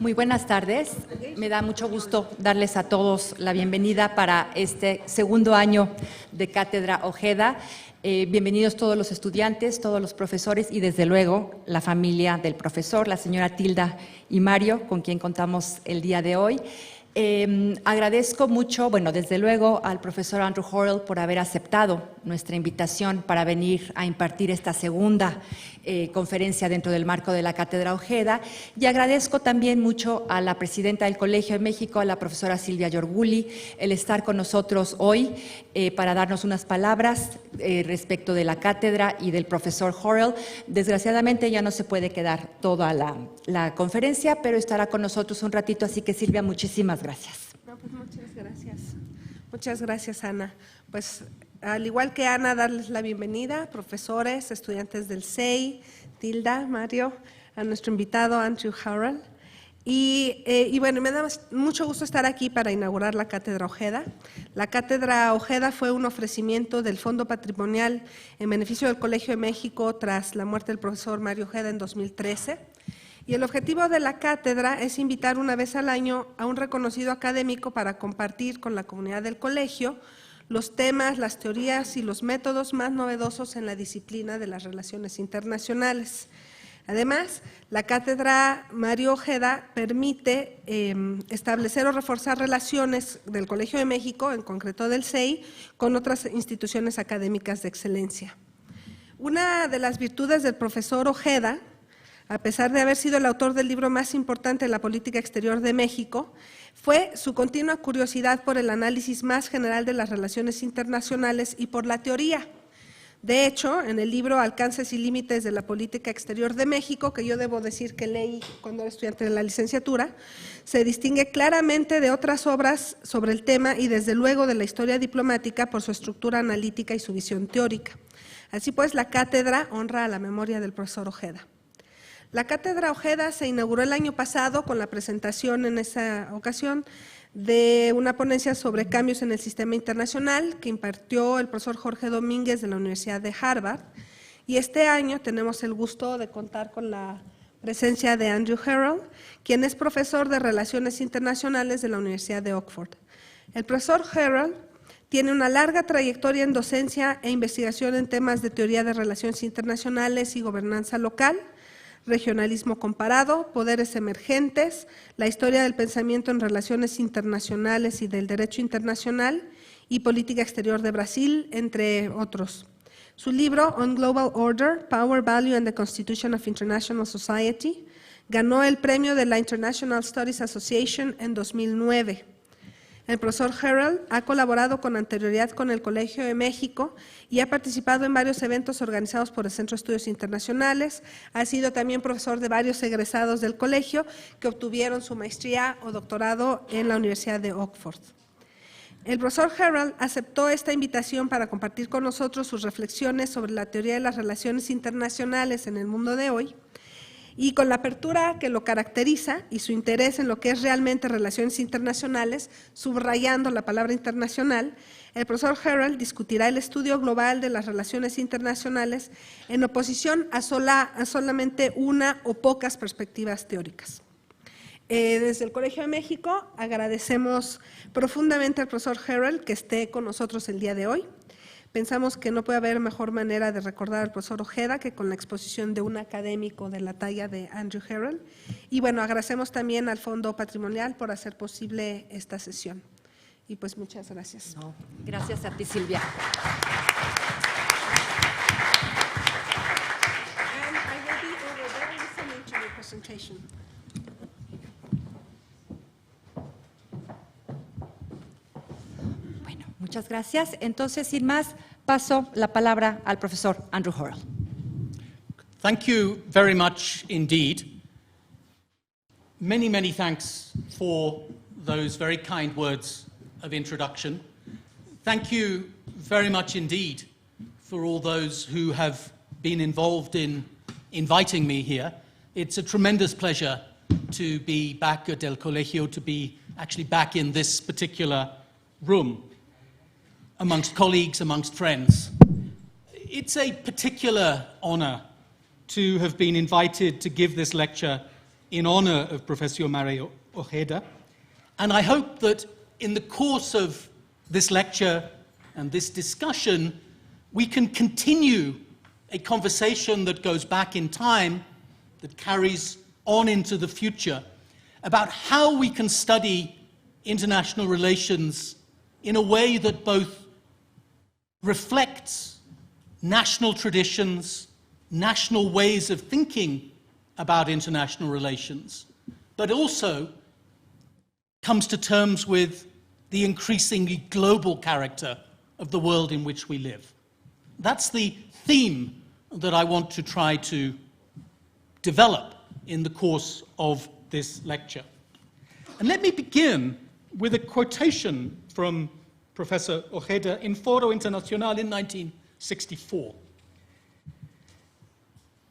Muy buenas tardes. Me da mucho gusto darles a todos la bienvenida para este segundo año de Cátedra Ojeda. Bienvenidos todos los estudiantes, todos los profesores y desde luego la familia del profesor, la señora Tilda y Mario, con quien contamos el día de hoy. Agradezco mucho, desde luego al profesor Andrew Horrell por haber aceptado nuestra invitación para venir a impartir esta segunda conferencia dentro del marco de la Cátedra Ojeda, y agradezco también mucho a la presidenta del Colegio de México, a la profesora Silvia Yorguli, el estar con nosotros hoy para darnos unas palabras respecto de la cátedra y del profesor Horrell. Desgraciadamente ya no se puede quedar toda la conferencia, pero estará con nosotros un ratito, así que Silvia, muchísimas gracias. No, pues muchas gracias. Muchas gracias, Ana. Pues al igual que Ana, darles la bienvenida, profesores, estudiantes del CEI, Tilda, Mario, a nuestro invitado Andrew Horrell. Y bueno, me da mucho gusto estar aquí para inaugurar la Cátedra Ojeda. La Cátedra Ojeda fue un ofrecimiento del Fondo Patrimonial en beneficio del Colegio de México tras la muerte del profesor Mario Ojeda en 2013. Y el objetivo de la cátedra es invitar una vez al año a un reconocido académico para compartir con la comunidad del colegio los temas, las teorías y los métodos más novedosos en la disciplina de las relaciones internacionales. Además, la cátedra Mario Ojeda permite establecer o reforzar relaciones del Colegio de México, en concreto del CEI, con otras instituciones académicas de excelencia. Una de las virtudes del profesor Ojeda, a pesar de haber sido el autor del libro más importante de la política exterior de México, fue su continua curiosidad por el análisis más general de las relaciones internacionales y por la teoría. De hecho, en el libro Alcances y Límites de la Política Exterior de México, que yo debo decir que leí cuando era estudiante de la licenciatura, se distingue claramente de otras obras sobre el tema y desde luego de la historia diplomática por su estructura analítica y su visión teórica. Así pues, la cátedra honra a la memoria del profesor Ojeda. La Cátedra Ojeda se inauguró el año pasado con la presentación en esa ocasión de una ponencia sobre cambios en el sistema internacional que impartió el profesor Jorge Domínguez de la Universidad de Harvard, y este año tenemos el gusto de contar con la presencia de Andrew Horrell, quien es profesor de Relaciones Internacionales de la Universidad de Oxford. El profesor Horrell tiene una larga trayectoria en docencia e investigación en temas de teoría de relaciones internacionales y gobernanza local, regionalismo comparado, poderes emergentes, la historia del pensamiento en relaciones internacionales y del derecho internacional y política exterior de Brasil, entre otros. Su libro On Global Order, Power, Value and the Constitution of International Society ganó el premio de la International Studies Association en 2009. El profesor Horrell ha colaborado con anterioridad con el Colegio de México y ha participado en varios eventos organizados por el Centro de Estudios Internacionales. Ha sido también profesor de varios egresados del colegio que obtuvieron su maestría o doctorado en la Universidad de Oxford. El profesor Horrell aceptó esta invitación para compartir con nosotros sus reflexiones sobre la teoría de las relaciones internacionales en el mundo de hoy. Y con la apertura que lo caracteriza y su interés en lo que es realmente relaciones internacionales, subrayando la palabra internacional, el profesor Horrell discutirá el estudio global de las relaciones internacionales en oposición a solamente una o pocas perspectivas teóricas. Desde el Colegio de México agradecemos profundamente al profesor Horrell que esté con nosotros el día de hoy. Pensamos que no puede haber mejor manera de recordar al profesor Ojeda que con la exposición de un académico de la talla de Andrew Horrell. Y bueno, agradecemos también al Fondo Patrimonial por hacer posible esta sesión. Y pues muchas gracias. No, gracias a ti, Silvia. And I will be over there listening to your presentation. Muchas gracias. Entonces, sin más, paso la palabra al profesor Andrew Horrell. Thank you very much indeed. Many, many thanks for those very kind words of introduction. Thank you very much indeed for all those who have been involved in inviting me here. It's a tremendous pleasure to be back at El Colegio, to be actually back in this particular room, amongst colleagues, amongst friends. It's a particular honor to have been invited to give this lecture in honor of Professor Mario Ojeda. And I hope that in the course of this lecture and this discussion, we can continue a conversation that goes back in time, that carries on into the future, about how we can study international relations in a way that both reflects national traditions, national ways of thinking about international relations, but also comes to terms with the increasingly global character of the world in which we live. That's the theme that I want to try to develop in the course of this lecture. And let me begin with a quotation from Professor Ojeda in Foro Internacional in 1964.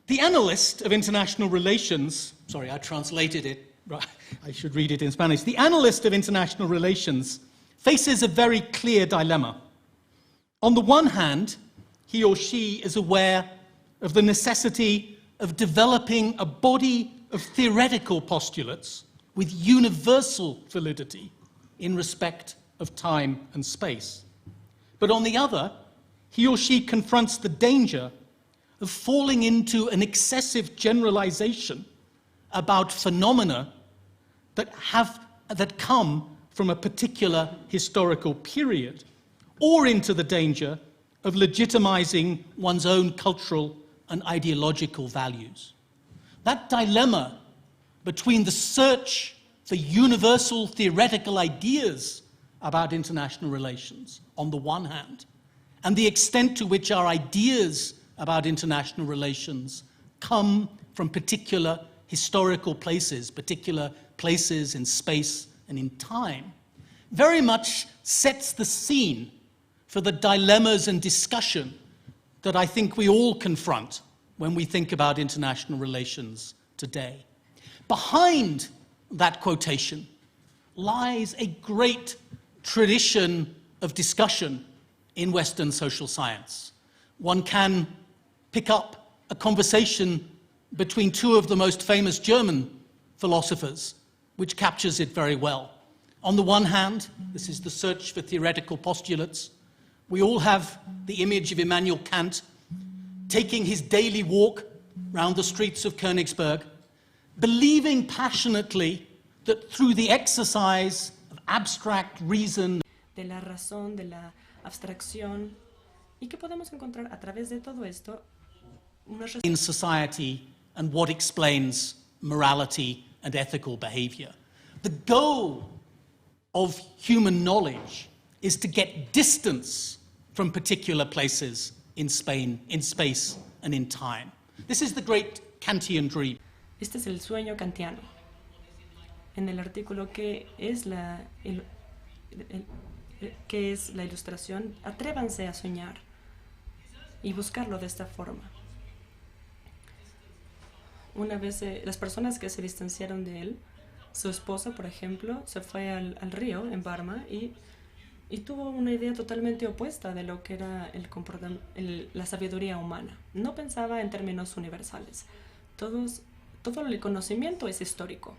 The analyst of international relations, sorry, I translated it, I should read it in Spanish. The analyst of international relations faces a very clear dilemma. On the one hand, he or she is aware of the necessity of developing a body of theoretical postulates with universal validity in respect of time and space. But on the other, he or she confronts the danger of falling into an excessive generalization about phenomena that come from a particular historical period, or into the danger of legitimizing one's own cultural and ideological values. That dilemma between the search for universal theoretical ideas about international relations, on the one hand, and the extent to which our ideas about international relations come from particular historical places, particular places in space and in time, very much sets the scene for the dilemmas and discussion that I think we all confront when we think about international relations today. Behind that quotation lies a great tradition of discussion in Western social science. One can pick up a conversation between two of the most famous German philosophers, which captures it very well. On the one hand, this is the search for theoretical postulates. We all have the image of Immanuel Kant taking his daily walk round the streets of Königsberg, believing passionately that through the exercise of abstract reason, de la razón, de la abstracción, y que podemos encontrar a través de todo esto in society and what explains morality and ethical behavior. The goal of human knowledge is to get distance from particular places in space and in time. This is the great Kantian dream. Este es el sueño kantiano. En el artículo que es la ilustración, atrévanse a soñar y buscarlo de esta forma. Una vez las personas que se distanciaron de él, su esposa, por ejemplo, se fue al río en Burma y tuvo una idea totalmente opuesta de lo que era la sabiduría humana. No pensaba en términos universales. Todo el conocimiento es histórico.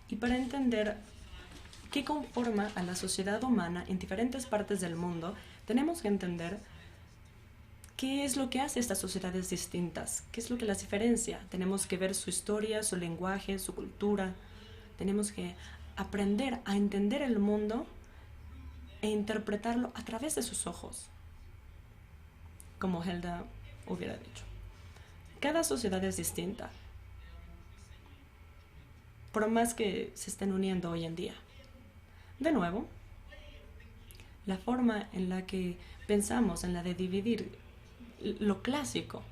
Y para entender qué conforma a la sociedad humana en diferentes partes del mundo, tenemos que entender qué es lo que hace estas sociedades distintas, qué es lo que las diferencia. Tenemos que ver su historia, su lenguaje, su cultura. Tenemos que aprender a entender el mundo e interpretarlo a través de sus ojos, como Helda hubiera dicho. Cada sociedad es distinta, por más que se estén uniendo hoy en día. De nuevo, la forma en la que pensamos, en la de dividir lo clásico,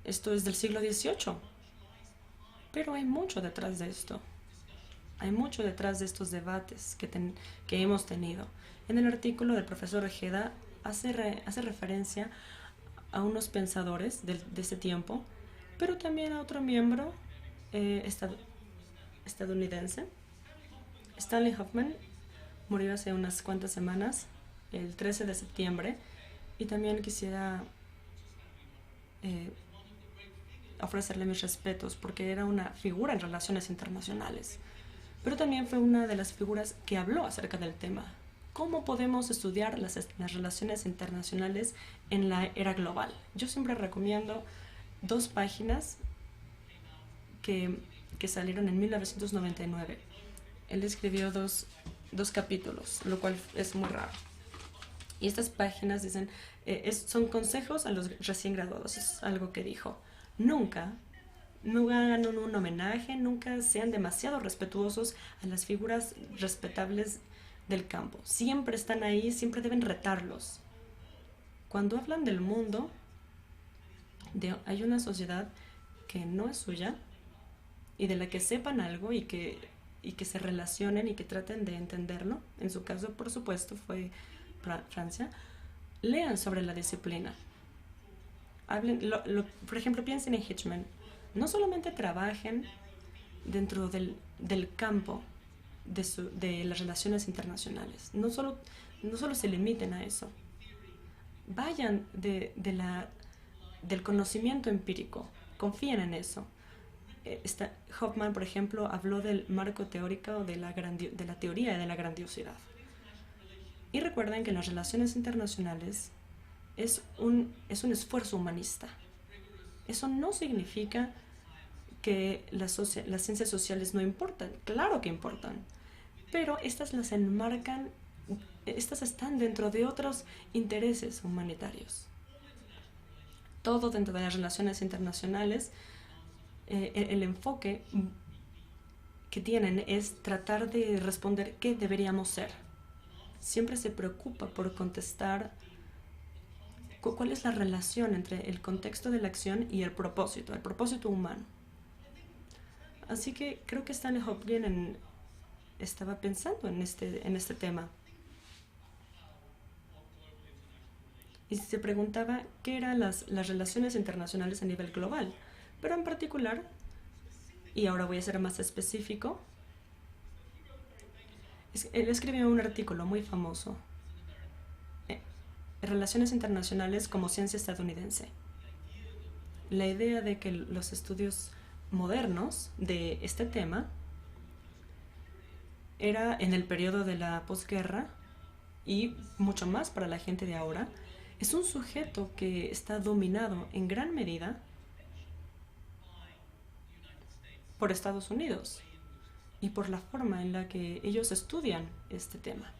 esto es del siglo XVIII, pero hay mucho detrás de esto. Hay mucho detrás de estos debates que hemos tenido. En el artículo del profesor Ojeda hace referencia a unos pensadores de ese tiempo, pero también a otro miembro estadounidense. Stanley Hoffman murió hace unas cuantas semanas, el 13 de septiembre, y también quisiera ofrecerle mis respetos porque era una figura en relaciones internacionales. Pero también fue una de las figuras que habló acerca del tema. ¿Cómo podemos estudiar las relaciones internacionales en la era global? Yo siempre recomiendo 2 páginas que salieron en 1999. Él escribió dos capítulos, lo cual es muy raro. Y estas páginas dicen, son consejos a los recién graduados. Es algo que dijo. Nunca hagan un homenaje, nunca sean demasiado respetuosos a las figuras respetables del campo. Siempre están ahí, siempre deben retarlos. Cuando hablan del mundo, hay una sociedad que no es suya y de la que sepan algo y que se relacionen y que traten de entenderlo. En su caso, por supuesto, fue Francia. Lean sobre la disciplina. Por ejemplo, piensen en Hitchman. No solamente trabajen dentro del campo de las relaciones internacionales. No solo se limiten a eso. Vayan del conocimiento empírico. Confíen en eso. Hoffman, por ejemplo, habló del marco teórico de la teoría de la grandiosidad. Y recuerden que las relaciones internacionales es un esfuerzo humanista. Eso no significa que las ciencias sociales no importan. Claro que importan. Pero estas las enmarcan, estas están dentro de otros intereses humanitarios. Todo dentro de las relaciones internacionales, el enfoque que tienen es tratar de responder qué deberíamos ser. Siempre se preocupa por contestar cuál es la relación entre el contexto de la acción y el propósito humano. Así que creo que Stanley Hopkins estaba pensando en este tema. Y se preguntaba qué eran las relaciones internacionales a nivel global. Pero en particular, y ahora voy a ser más específico, él escribió un artículo muy famoso, Relaciones internacionales como ciencia estadounidense. La idea de que los estudios modernos de este tema era en el periodo de la posguerra y mucho más para la gente de ahora, es un sujeto que está dominado en gran medida por Estados Unidos y por la forma en la que ellos estudian este tema.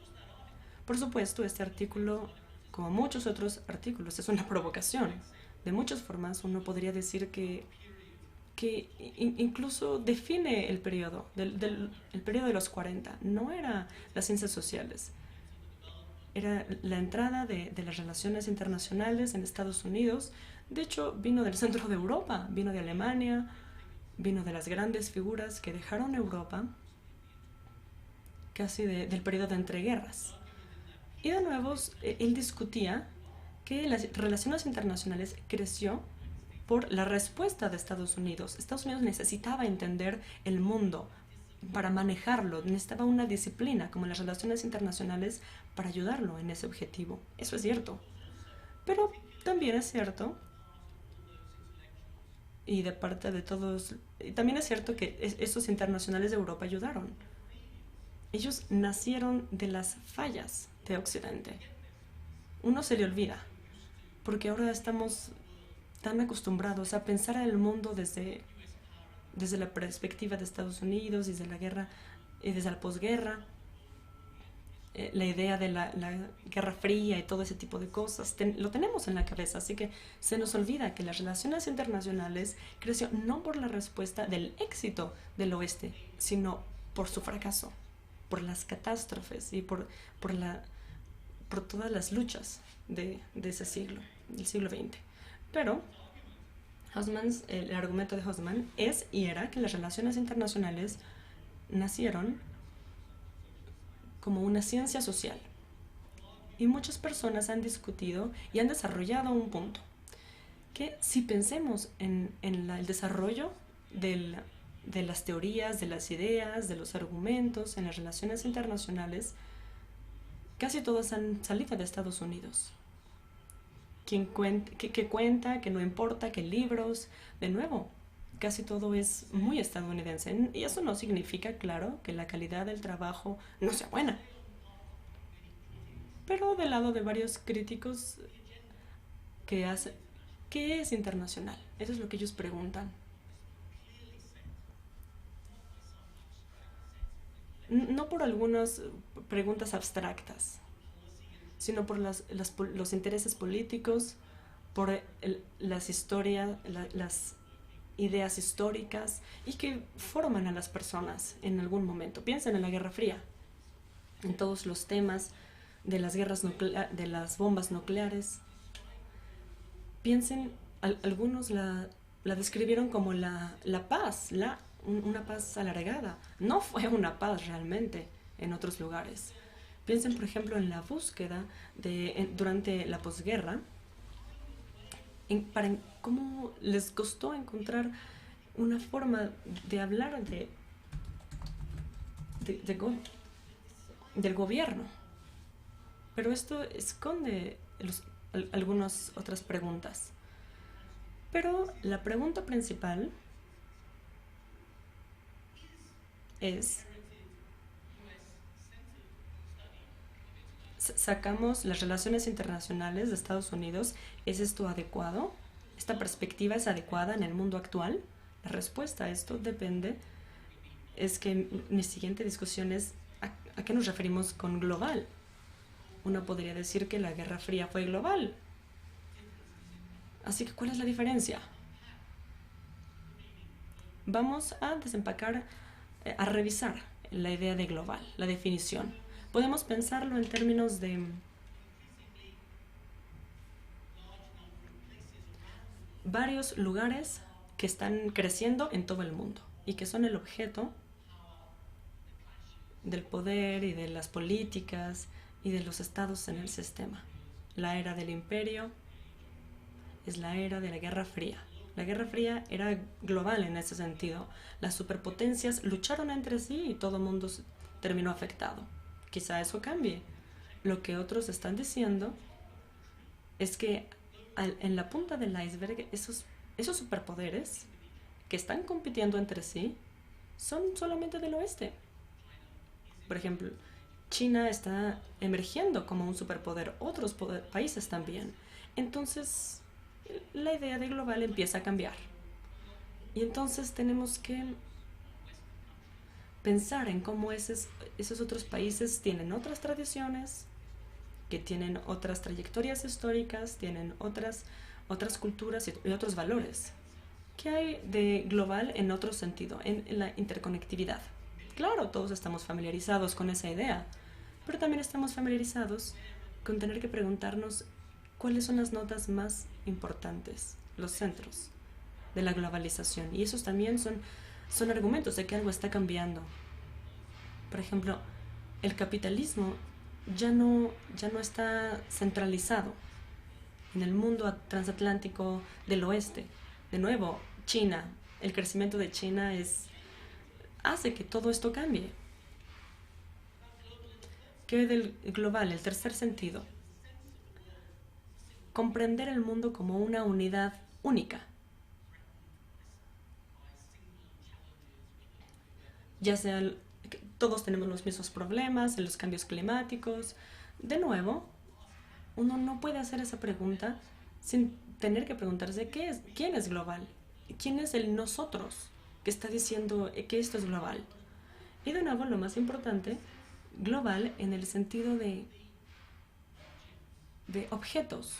Por supuesto, este artículo, como muchos otros artículos, es una provocación. De muchas formas, uno podría decir que incluso define el periodo, el periodo de los 40. No era las ciencias sociales. Era la entrada de las relaciones internacionales en Estados Unidos. De hecho, vino del centro de Europa, vino de Alemania, vino de las grandes figuras que dejaron Europa casi del periodo de entreguerras. Y de nuevo, él discutía que las relaciones internacionales creció por la respuesta de Estados Unidos. Estados Unidos necesitaba entender el mundo para manejarlo, necesitaba una disciplina como las relaciones internacionales para ayudarlo en ese objetivo. Eso es cierto. Pero también es cierto, y de parte de todos, también es cierto que esos internacionales de Europa ayudaron. Ellos nacieron de las fallas de Occidente. Uno se le olvida, porque ahora estamos tan acostumbrados a pensar en el mundo desde la perspectiva de Estados Unidos, desde la guerra, desde la posguerra, la idea de la Guerra Fría y todo ese tipo de cosas, lo tenemos en la cabeza, así que se nos olvida que las relaciones internacionales creció no por la respuesta del éxito del oeste, sino por su fracaso, por las catástrofes y por todas las luchas de ese siglo, del siglo XX. Pero el argumento de Husman es y era que las relaciones internacionales nacieron como una ciencia social. Y muchas personas han discutido y han desarrollado un punto, que si pensemos en el desarrollo de las teorías, de las ideas, de los argumentos en las relaciones internacionales, casi todas han salido de Estados Unidos. quién qué cuenta, que no importa, que libros. De nuevo, casi todo es muy estadounidense. Y eso no significa, claro, que la calidad del trabajo no sea buena. Pero del lado de varios críticos que hace, ¿qué es internacional? Eso es lo que ellos preguntan. No por algunas preguntas abstractas, sino por los intereses políticos, por las historias, las ideas históricas y que forman a las personas en algún momento. Piensen en la Guerra Fría, en todos los temas de las guerras de las bombas nucleares. Piensen, algunos la describieron como la paz, una paz alargada. No fue una paz realmente en otros lugares. Piensen, por ejemplo, en la búsqueda durante la posguerra, para cómo les costó encontrar una forma de hablar del gobierno. Pero esto esconde algunas otras preguntas. Pero la pregunta principal es: sacamos las relaciones internacionales de Estados Unidos, ¿es esto adecuado? ¿Esta perspectiva es adecuada en el mundo actual? La respuesta a esto depende. Es que mi siguiente discusión es ¿a qué nos referimos con global? Uno podría decir que la Guerra Fría fue global. Así que, ¿cuál es la diferencia? Vamos a desempacar, a revisar la idea de global, la definición. Podemos pensarlo en términos de varios lugares que están creciendo en todo el mundo y que son el objeto del poder y de las políticas y de los estados en el sistema. La era del imperio es la era de la Guerra Fría. La Guerra Fría era global en ese sentido. Las superpotencias lucharon entre sí y todo el mundo terminó afectado. Quizá eso cambie. Lo que otros están diciendo es que en la punta del iceberg, esos superpoderes que están compitiendo entre sí son solamente del oeste. Por ejemplo, China está emergiendo como un superpoder, otros países también. Entonces, la idea de global empieza a cambiar. Y entonces tenemos que pensar en cómo esos otros países tienen otras tradiciones, que tienen otras trayectorias históricas, tienen otras culturas y otros valores. ¿Qué hay de global en otro sentido, en la interconectividad? Claro, todos estamos familiarizados con esa idea, pero también estamos familiarizados con tener que preguntarnos cuáles son las notas más importantes, los centros de la globalización. Y esos también son argumentos de que algo está cambiando. Por ejemplo, el capitalismo ya no está centralizado en el mundo transatlántico del oeste. De nuevo, China, el crecimiento de China hace que todo esto cambie. ¿Qué del global? El tercer sentido. Comprender el mundo como una unidad única. Ya sea que todos tenemos los mismos problemas, en los cambios climáticos. De nuevo, uno no puede hacer esa pregunta sin tener que preguntarse quién es global, quién es el nosotros que está diciendo que esto es global. Y de nuevo, lo más importante, global en el sentido de objetos,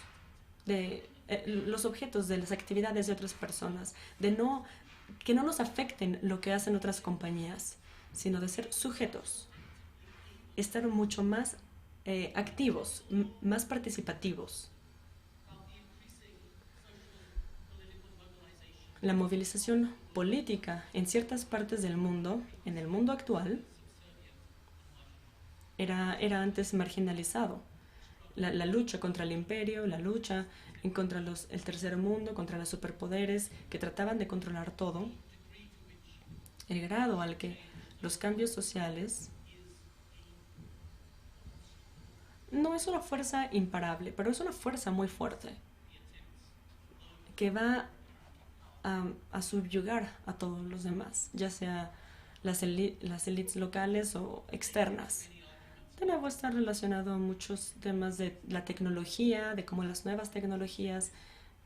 de los objetos de las actividades de otras personas, que no nos afecten lo que hacen otras compañías, sino de ser sujetos, estar mucho más activos, más participativos. La movilización política en ciertas partes del mundo, en el mundo actual, era antes marginalizado. La lucha contra el imperio, la lucha contra el tercer mundo, contra los superpoderes que trataban de controlar todo, el grado al que los cambios sociales no es una fuerza imparable, pero es una fuerza muy fuerte. que va a subyugar a todos los demás, ya sea las élites locales o externas. De nuevo está relacionado a muchos temas de la tecnología, de cómo las nuevas tecnologías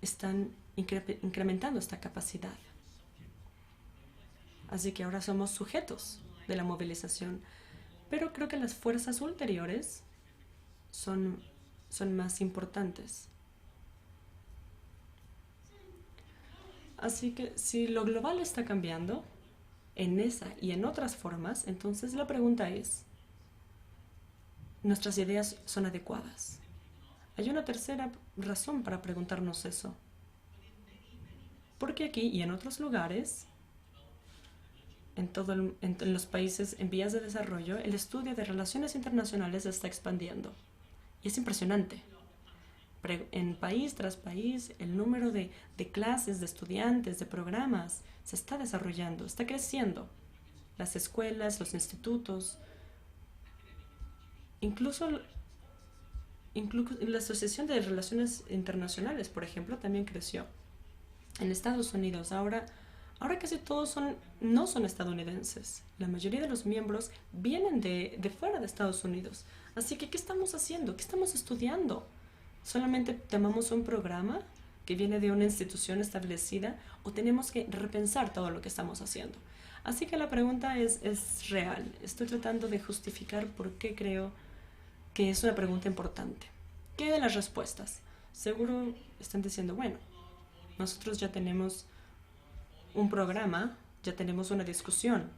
están incrementando esta capacidad. Así que ahora somos sujetos de la movilización. Pero creo que las fuerzas ulteriores son más importantes. Así que si lo global está cambiando en esa y en otras formas, entonces la pregunta es, ¿nuestras ideas son adecuadas? Hay una tercera razón para preguntarnos eso. Porque aquí y en otros lugares, en los países en vías de desarrollo, el estudio de relaciones internacionales se está expandiendo. Y es impresionante. En país tras país, el número de clases, de estudiantes, de programas se está desarrollando, está creciendo. Las escuelas, los institutos, incluso la Asociación de Relaciones Internacionales, por ejemplo, también creció. En Estados Unidos, ahora casi todos no son estadounidenses. La mayoría de los miembros vienen de fuera de Estados Unidos. Así que, ¿qué estamos haciendo? ¿Qué estamos estudiando? ¿Solamente tomamos un programa que viene de una institución establecida o tenemos que repensar todo lo que estamos haciendo? Así que la pregunta es real. Estoy tratando de justificar por qué creo que es una pregunta importante. ¿Qué de las respuestas? Seguro están diciendo, bueno, nosotros ya tenemos un programa, ya tenemos una discusión.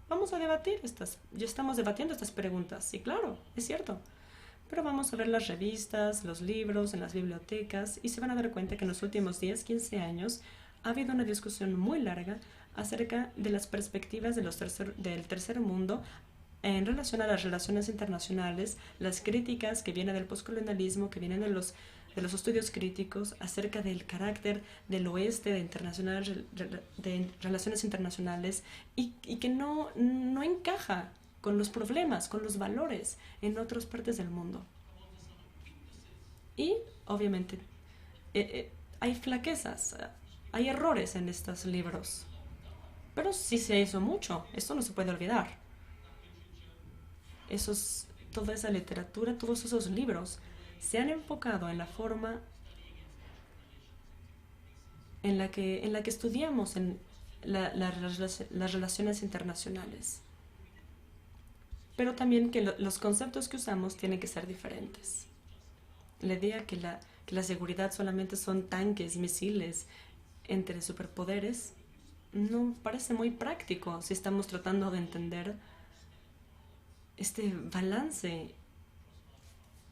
Vamos a debatir ya estamos debatiendo estas preguntas. Sí, claro, es cierto. Pero vamos a ver las revistas, los libros, en las bibliotecas y se van a dar cuenta que en los últimos 10, 15 años ha habido una discusión muy larga acerca de las perspectivas del tercer mundo en relación a las relaciones internacionales, las críticas que vienen del postcolonialismo, que vienen de los estudios críticos acerca del carácter del oeste de relaciones internacionales y que no encaja con los problemas, con los valores en otras partes del mundo. Y, obviamente, hay flaquezas, hay errores en estos libros. Pero sí se hizo mucho, esto no se puede olvidar. Toda esa literatura, todos esos libros se han enfocado en la forma en la que estudiamos las relaciones internacionales. Pero también que los conceptos que usamos tienen que ser diferentes. La idea que la seguridad solamente son tanques, misiles entre superpoderes no parece muy práctico si estamos tratando de entender este balance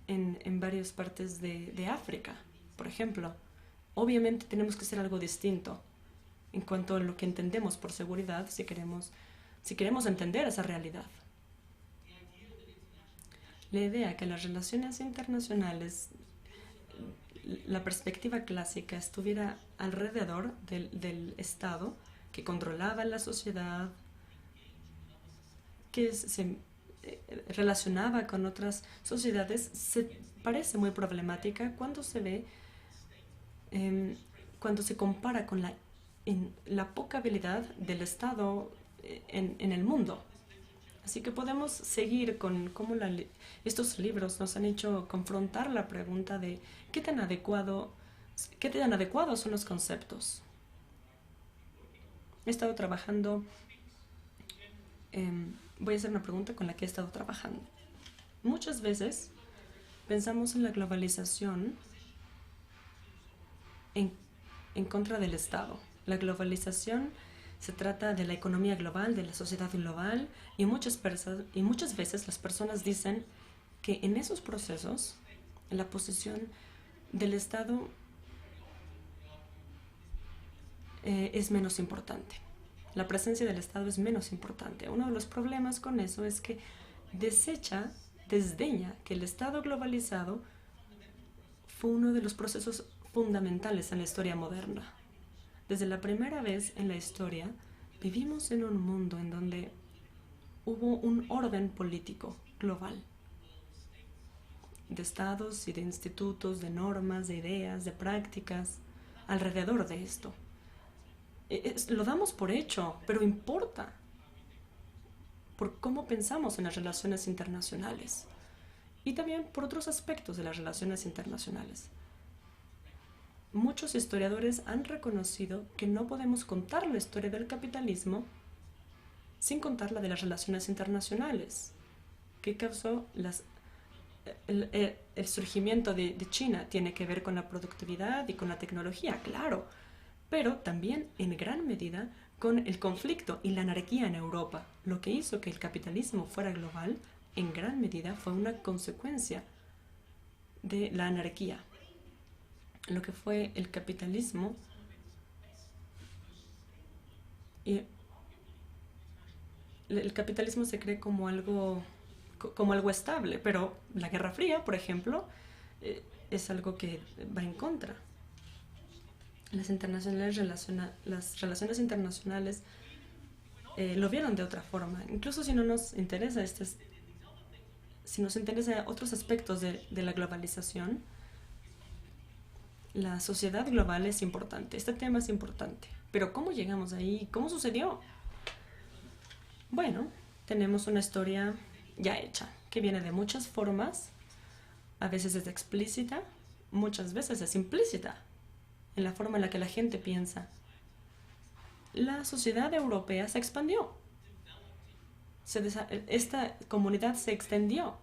en varias partes de África, por ejemplo. Obviamente tenemos que hacer algo distinto en cuanto a lo que entendemos por seguridad si queremos entender esa realidad. La idea que las relaciones internacionales, la perspectiva clásica estuviera alrededor del Estado que controlaba la sociedad, que se relacionaba con otras sociedades, se parece muy problemática cuando se compara con la poca habilidad del Estado en el mundo. Así que podemos seguir con cómo estos libros nos han hecho confrontar la pregunta de qué tan adecuados son los conceptos. He estado trabajando, voy a hacer una pregunta con la que he estado trabajando. Muchas veces pensamos en la globalización en contra del Estado. La globalización se trata de la economía global, de la sociedad global, y muchas veces las personas dicen que en esos procesos la posición del Estado es menos importante. La presencia del Estado es menos importante. Uno de los problemas con eso es que desdeña que el Estado globalizado fue uno de los procesos fundamentales en la historia moderna. Desde la primera vez en la historia, vivimos en un mundo en donde hubo un orden político global, de estados y de institutos, de normas, de ideas, de prácticas, alrededor de esto. Lo damos por hecho, pero importa por cómo pensamos en las relaciones internacionales y también por otros aspectos de las relaciones internacionales. Muchos historiadores han reconocido que no podemos contar la historia del capitalismo sin contar la de las relaciones internacionales, que causó el surgimiento de China. Tiene que ver con la productividad y con la tecnología, claro, pero también en gran medida con el conflicto y la anarquía en Europa. Lo que hizo que el capitalismo fuera global, en gran medida, fue una consecuencia de la anarquía. Lo que fue el capitalismo y el capitalismo se cree como algo estable, pero la Guerra Fría, por ejemplo, es algo que va en contra. Las relaciones internacionales lo vieron de otra forma. Incluso si no nos interesa si nos interesa otros aspectos de la globalización, la sociedad global es importante. Este tema es importante. Pero ¿cómo llegamos ahí? ¿Cómo sucedió? Bueno, tenemos una historia ya hecha, que viene de muchas formas. A veces es explícita, muchas veces es implícita, en la forma en la que la gente piensa. La sociedad europea se expandió. Esta comunidad se extendió.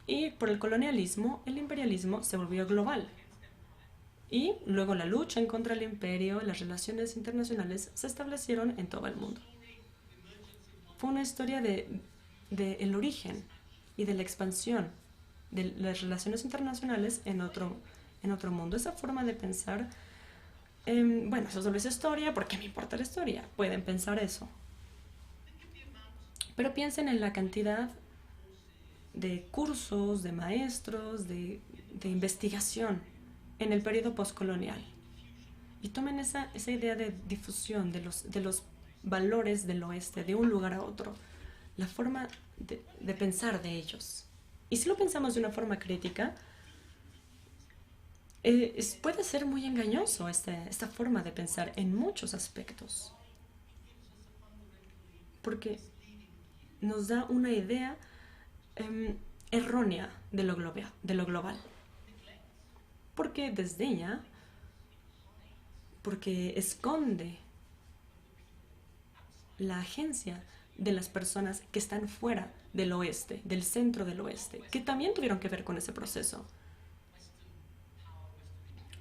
Y por el colonialismo, el imperialismo se volvió global. Y luego la lucha en contra del imperio, las relaciones internacionales se establecieron en todo el mundo. Fue una historia del origen y de la expansión de las relaciones internacionales en otro mundo. Esa forma de pensar, bueno, eso solo es historia, ¿por qué me importa la historia? Pueden pensar eso. Pero piensen en la cantidad de cursos, de maestros, de investigación en el periodo postcolonial. Y tomen esa idea de difusión de los valores del oeste, de un lugar a otro, la forma de pensar de ellos. Y si lo pensamos de una forma crítica, puede ser muy engañoso esta forma de pensar en muchos aspectos, porque nos da una idea errónea de lo global, porque desdeña, porque esconde la agencia de las personas que están fuera del oeste, del centro del oeste, que también tuvieron que ver con ese proceso.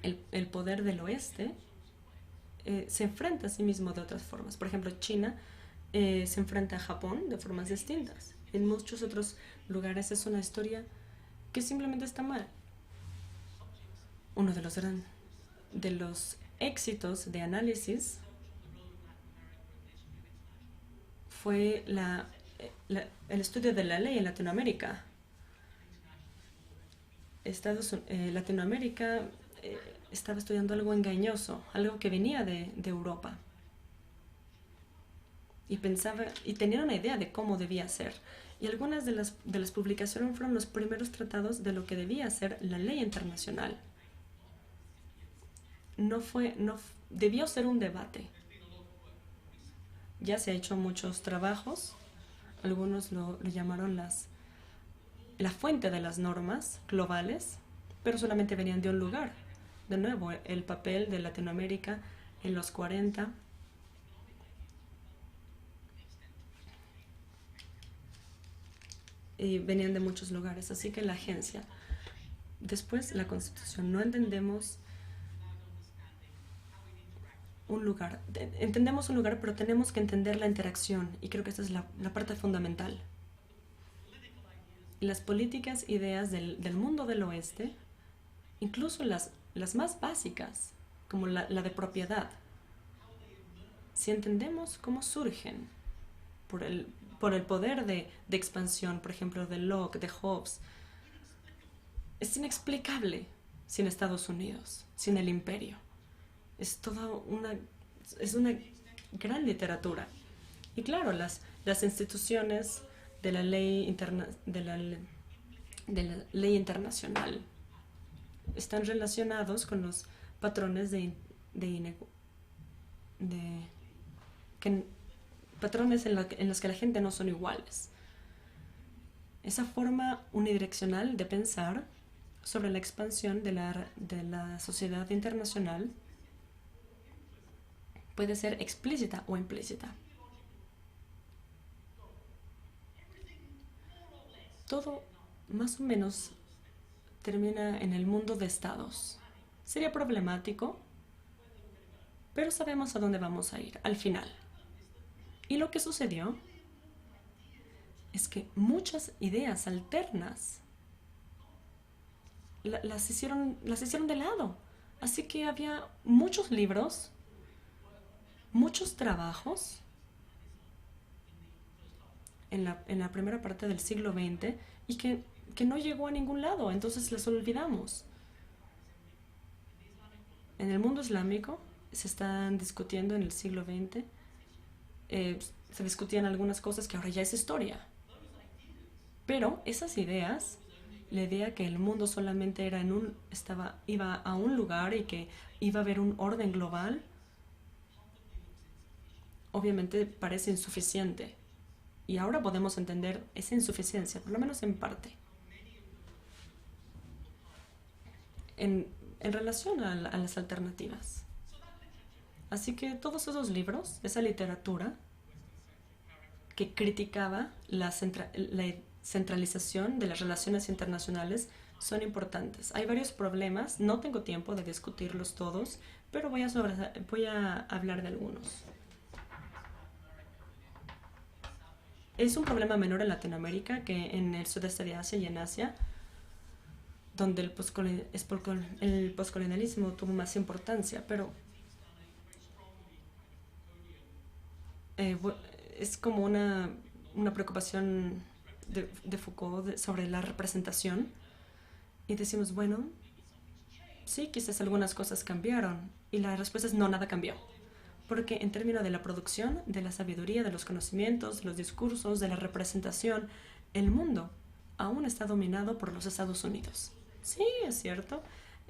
El poder del oeste se enfrenta a sí mismo de otras formas. Por ejemplo, China se enfrenta a Japón de formas distintas. En muchos otros lugares es una historia que simplemente está mal. Uno de los éxitos de análisis fue el estudio de la ley en Latinoamérica. Latinoamérica estaba estudiando algo engañoso, algo que venía de Europa. Y tenía una idea de cómo debía ser. Y algunas de las publicaciones fueron los primeros tratados de lo que debía ser la ley internacional. Debió ser un debate. Ya se ha hecho muchos trabajos, algunos lo llamaron la fuente de las normas globales, pero solamente venían de un lugar. De nuevo, el papel de Latinoamérica en los 40. Y venían de muchos lugares, así que la agencia. Después, la Constitución. No entendemos un lugar. Entendemos un lugar, pero tenemos que entender la interacción, y creo que esta es la parte fundamental. Las políticas, ideas del mundo del oeste, incluso las más básicas, como la de propiedad, si entendemos cómo surgen por el poder de expansión, por ejemplo, de Locke, de Hobbes, es inexplicable sin Estados Unidos, sin el imperio. Es una gran literatura. Y claro, las instituciones de la ley internacional están relacionados con los patrones patrones en los que la gente no son iguales. Esa forma unidireccional de pensar sobre la expansión de la sociedad internacional puede ser explícita o implícita. Todo más o menos termina en el mundo de estados. Sería problemático, pero sabemos a dónde vamos a ir al final. Y lo que sucedió es que muchas ideas alternas las hicieron de lado. Así que había muchos libros, muchos trabajos en la primera parte del siglo XX y que no llegó a ningún lado, entonces las olvidamos. En el mundo islámico se están discutiendo en el siglo XX, se discutían algunas cosas que ahora ya es historia. Pero esas ideas, la idea que el mundo solamente iba a un lugar y que iba a haber un orden global, obviamente parece insuficiente. Y ahora podemos entender esa insuficiencia, por lo menos en parte. En relación a las alternativas. Así que todos esos libros, esa literatura que criticaba la centralización de las relaciones internacionales, son importantes. Hay varios problemas, no tengo tiempo de discutirlos todos, pero voy a hablar de algunos. Es un problema menor en Latinoamérica que en el sudeste de Asia y en Asia, donde el poscolonialismo tuvo más importancia, pero es como una preocupación de Foucault sobre la representación. Y decimos, bueno, sí, quizás algunas cosas cambiaron. Y la respuesta es no, nada cambió. Porque en términos de la producción, de la sabiduría, de los conocimientos, de los discursos, de la representación, el mundo aún está dominado por los Estados Unidos. Sí, es cierto.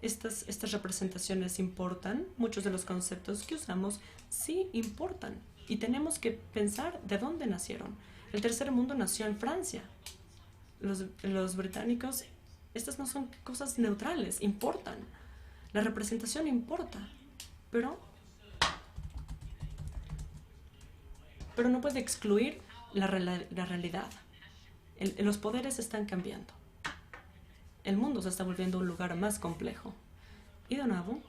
Estas representaciones importan. Muchos de los conceptos que usamos sí importan. Y tenemos que pensar de dónde nacieron. El tercer mundo nació en Francia. Los británicos, estas no son cosas neutrales, importan. La representación importa. Pero no puede excluir la realidad. Los poderes están cambiando. El mundo se está volviendo un lugar más complejo. Y de nuevo,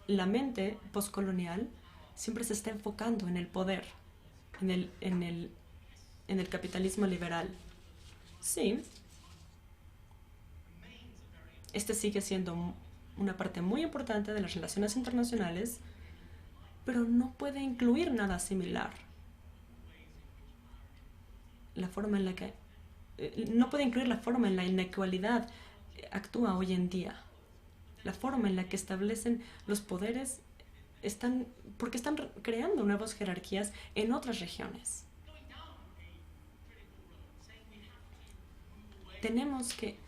la mente postcolonial siempre se está enfocando en el poder, en el capitalismo liberal. Sí, este sigue siendo una parte muy importante de las relaciones internacionales, pero no puede incluir nada similar. No puede incluir la forma en la inequalidad actúa hoy en día. La forma en la que establecen los poderes porque están creando nuevas jerarquías en otras regiones. Tenemos que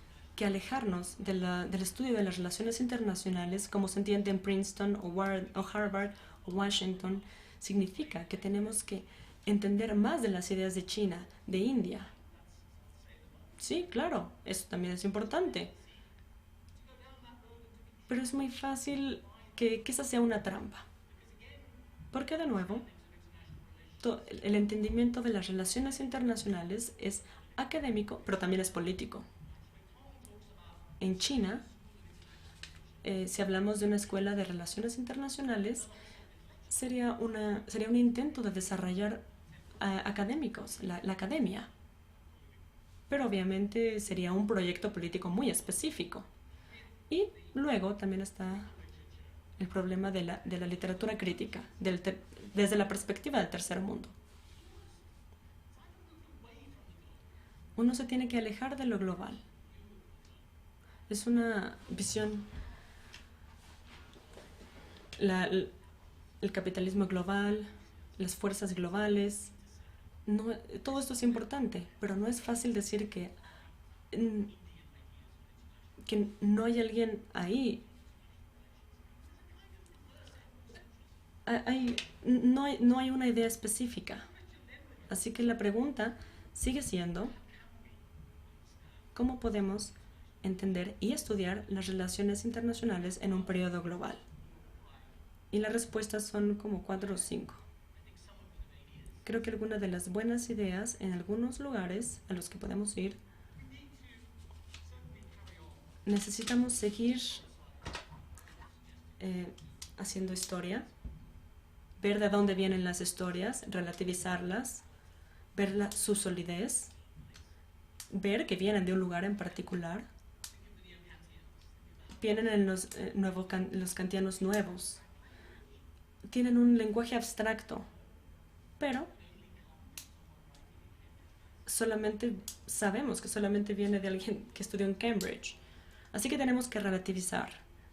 alejarnos del estudio de las relaciones internacionales, como se entiende en Princeton o Harvard o Washington. Significa que tenemos que entender más de las ideas de China, de India. Sí, claro, eso también es importante. Pero es muy fácil que esa sea una trampa. Porque, de nuevo, el entendimiento de las relaciones internacionales es académico, pero también es político. En China, si hablamos de una escuela de relaciones internacionales, sería un intento de desarrollar académicos, la academia. Pero obviamente sería un proyecto político muy específico. Y luego también está el problema de la literatura crítica, desde la perspectiva del tercer mundo. Uno se tiene que alejar de lo global. Es una visión, el capitalismo global, las fuerzas globales, todo esto es importante, pero no es fácil decir que no hay alguien ahí no hay una idea específica. Así que la pregunta sigue siendo, ¿cómo podemos entender y estudiar las relaciones internacionales en un periodo global? Y las respuestas son como 4 o 5. Creo que algunas de las buenas ideas en algunos lugares a los que podemos ir, necesitamos seguir haciendo historia, ver de dónde vienen las historias, relativizarlas, ver su solidez, ver que vienen de un lugar en particular. Vienen en los kantianos nuevos. Tienen un lenguaje abstracto, pero solamente sabemos que solamente viene de alguien que estudió en Cambridge. Así que tenemos que relativizar,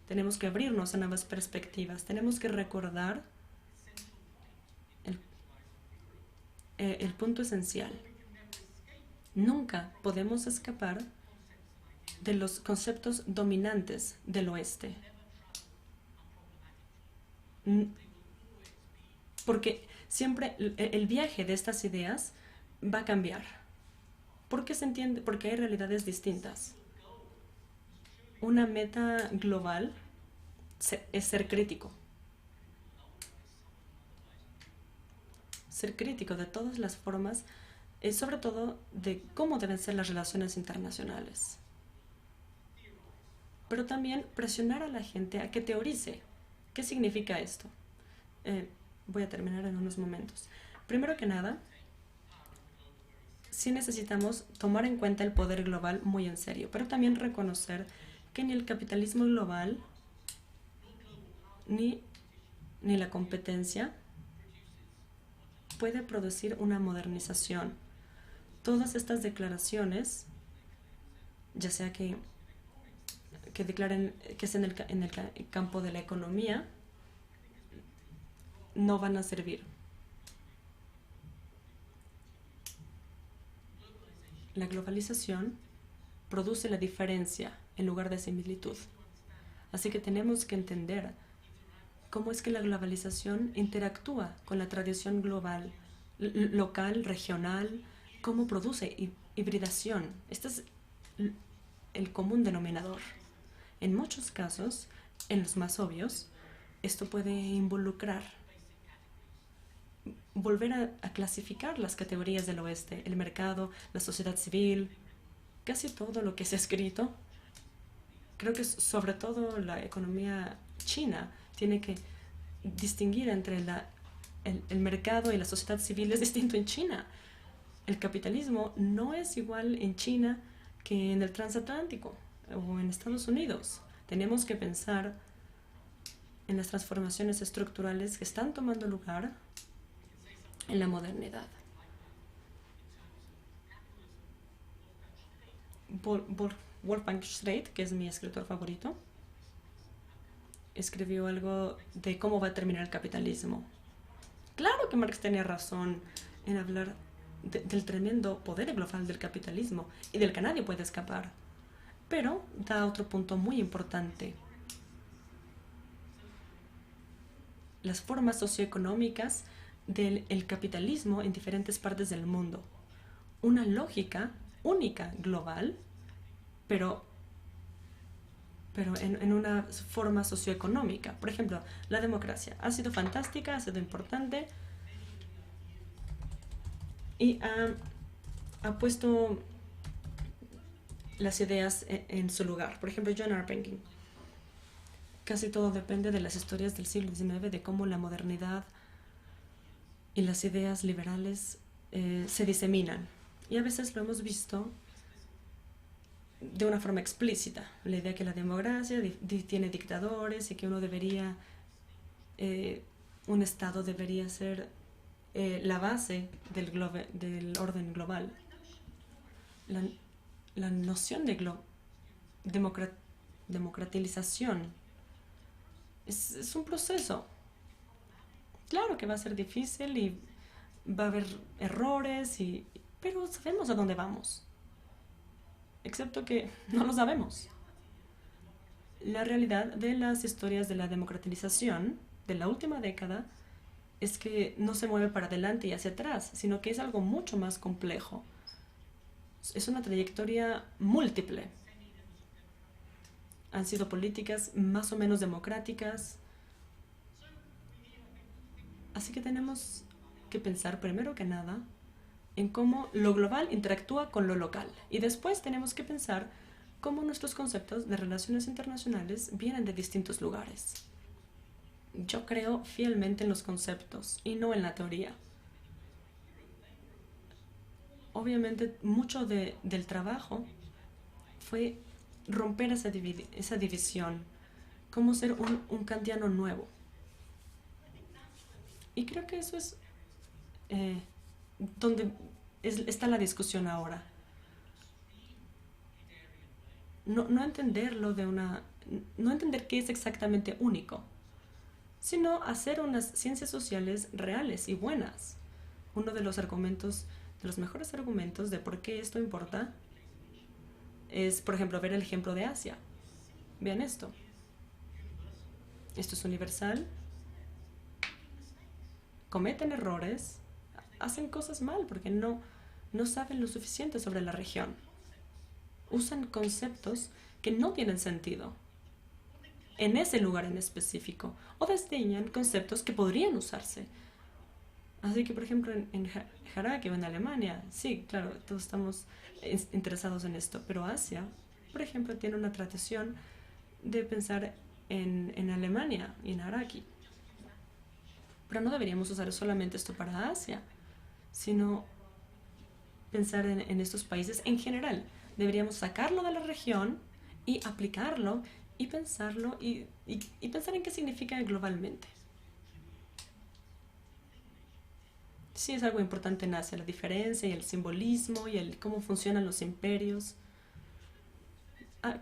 tenemos que abrirnos a nuevas perspectivas, tenemos que recordar el punto esencial. Nunca podemos escapar de los conceptos dominantes del oeste. Porque siempre el viaje de estas ideas va a cambiar. ¿Por qué se entiende? Porque hay realidades distintas. Una meta global es ser crítico. Ser crítico de todas las formas, sobre todo de cómo deben ser las relaciones internacionales. Pero también presionar a la gente a que teorice. ¿Qué significa esto? Voy a terminar en unos momentos. Primero que nada, sí necesitamos tomar en cuenta el poder global muy en serio, pero también reconocer que ni el capitalismo global ni la competencia puede producir una modernización. Todas estas declaraciones, ya sea que declaren que es en el campo de la economía, no van a servir. La globalización produce la diferencia en lugar de similitud. Así que tenemos que entender cómo es que la globalización interactúa con la tradición global, local, regional, cómo produce hibridación. Este es el común denominador. En muchos casos, en los más obvios, esto puede involucrar volver a clasificar las categorías del oeste, el mercado, la sociedad civil, casi todo lo que se ha escrito. Creo que sobre todo la economía china tiene que distinguir entre el mercado y la sociedad civil. Es distinto en China. El capitalismo no es igual en China que en el transatlántico o en Estados Unidos. Tenemos que pensar en las transformaciones estructurales que están tomando lugar en la modernidad. Wolfgang Streeck, que es mi escritor favorito, escribió algo de cómo va a terminar el capitalismo. Claro que Marx tenía razón en hablar del tremendo poder global del capitalismo y del que nadie puede escapar. Pero da otro punto muy importante. Las formas socioeconómicas del capitalismo en diferentes partes del mundo. Una lógica única, global, pero en una forma socioeconómica. Por ejemplo, la democracia ha sido fantástica, ha sido importante y ha puesto las ideas en su lugar. Por ejemplo, John R. Penkin. Casi todo depende de las historias del siglo XIX, de cómo la modernidad y las ideas liberales se diseminan. Y a veces lo hemos visto de una forma explícita. La idea que la democracia tiene dictadores y que un Estado debería ser la base del orden global. La noción de democratización es un proceso. Claro que va a ser difícil y va a haber errores, pero sabemos a dónde vamos. Excepto que no lo sabemos. La realidad de las historias de la democratización de la última década es que no se mueve para adelante y hacia atrás, sino que es algo mucho más complejo. Es una trayectoria múltiple. Han sido políticas más o menos democráticas. Así que tenemos que pensar primero que nada en cómo lo global interactúa con lo local. Y después tenemos que pensar cómo nuestros conceptos de relaciones internacionales vienen de distintos lugares. Yo creo fielmente en los conceptos y no en la teoría. Obviamente, mucho del trabajo fue romper esa división, cómo ser un kantiano nuevo. Y creo que eso es donde está la discusión ahora. No entenderlo no entender qué es exactamente único, sino hacer unas ciencias sociales reales y buenas. Uno de los mejores argumentos de por qué esto importa es, por ejemplo, ver el ejemplo de Asia. Vean esto. Esto es universal. Cometen errores, hacen cosas mal porque no saben lo suficiente sobre la región. Usan conceptos que no tienen sentido en ese lugar en específico, o desdeñan conceptos que podrían usarse. Así que, por ejemplo, en Haraki o en Alemania, sí, claro, todos estamos interesados en esto, pero Asia, por ejemplo, tiene una tradición de pensar en Alemania y en Haraki. Pero no deberíamos usar solamente esto para Asia, sino pensar en estos países en general. Deberíamos sacarlo de la región y aplicarlo y pensarlo y pensar en qué significa globalmente. Sí, es algo importante en Asia, la diferencia y el simbolismo y cómo funcionan los imperios.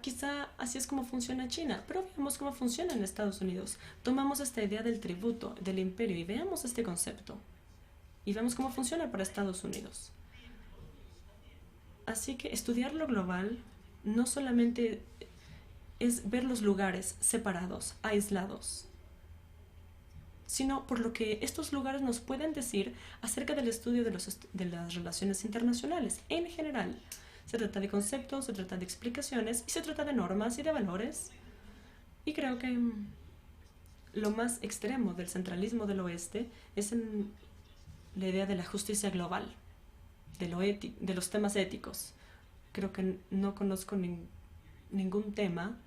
Quizá así es como funciona China, pero veamos cómo funciona en Estados Unidos. Tomamos esta idea del tributo, del imperio, y veamos este concepto. Y veamos cómo funciona para Estados Unidos. Así que estudiar lo global no solamente es ver los lugares separados, aislados, sino por lo que estos lugares nos pueden decir acerca del estudio de las relaciones internacionales en general. Se trata de conceptos, se trata de explicaciones y se trata de normas y de valores. Y creo que lo más extremo del centralismo del oeste es en la idea de la justicia global, de los temas éticos. Creo que no conozco ningún tema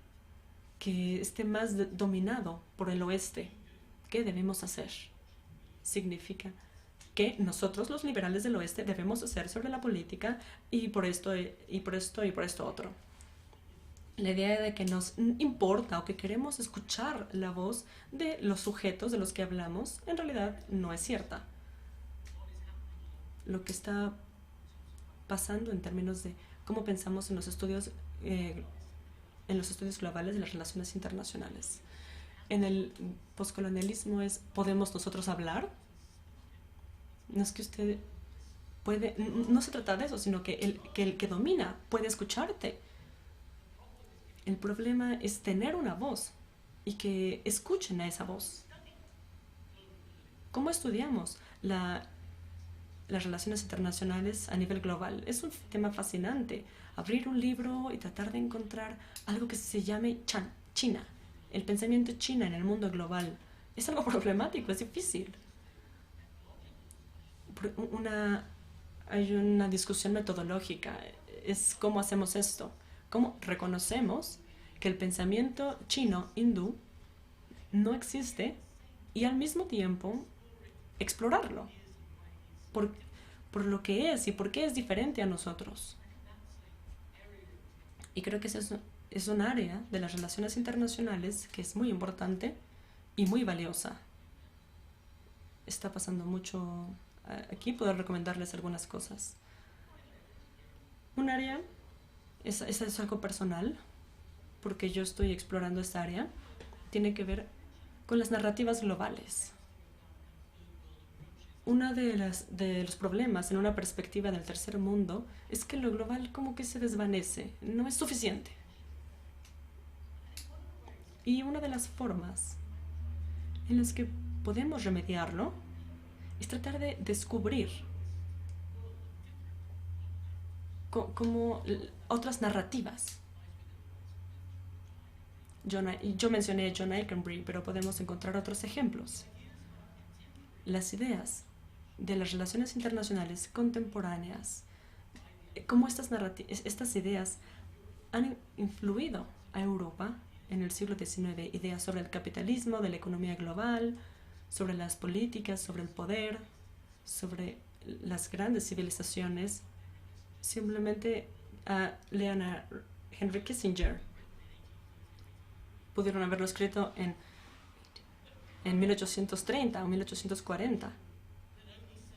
que esté más dominado por el oeste. ¿Qué debemos hacer? Significa que nosotros, los liberales del oeste, debemos hacer sobre la política y por esto otro. La idea de que nos importa o que queremos escuchar la voz de los sujetos de los que hablamos, en realidad no es cierta. Lo que está pasando en términos de cómo pensamos en los estudios globales de las relaciones internacionales. En el poscolonialismo ¿podemos nosotros hablar? No es que usted puede, no se trata de eso, sino que el que domina puede escucharte. El problema es tener una voz y que escuchen a esa voz. ¿Cómo estudiamos las relaciones internacionales a nivel global? Es un tema fascinante. Abrir un libro y tratar de encontrar algo que se llame China. El pensamiento China en el mundo global es algo problemático, es difícil. Hay una discusión metodológica. Es cómo hacemos esto. Cómo reconocemos que el pensamiento chino hindú no existe y al mismo tiempo explorarlo por lo que es y por qué es diferente a nosotros. Y creo que es un área de las relaciones internacionales que es muy importante y muy valiosa. Está pasando mucho aquí, puedo recomendarles algunas cosas. Un área, es algo personal, porque yo estoy explorando esta área, tiene que ver con las narrativas globales. Uno de los problemas en una perspectiva del tercer mundo es que lo global como que se desvanece, no es suficiente. Y una de las formas en las que podemos remediarlo es tratar de descubrir como otras narrativas. Yo mencioné a John Aikenbury, pero podemos encontrar otros ejemplos. Las ideas de las relaciones internacionales contemporáneas, cómo estas ideas han influido a Europa en el siglo XIX, ideas sobre el capitalismo, de la economía global, sobre las políticas, sobre el poder, sobre las grandes civilizaciones. Simplemente lean a Henry Kissinger. Pudieron haberlo escrito en 1830 o 1840.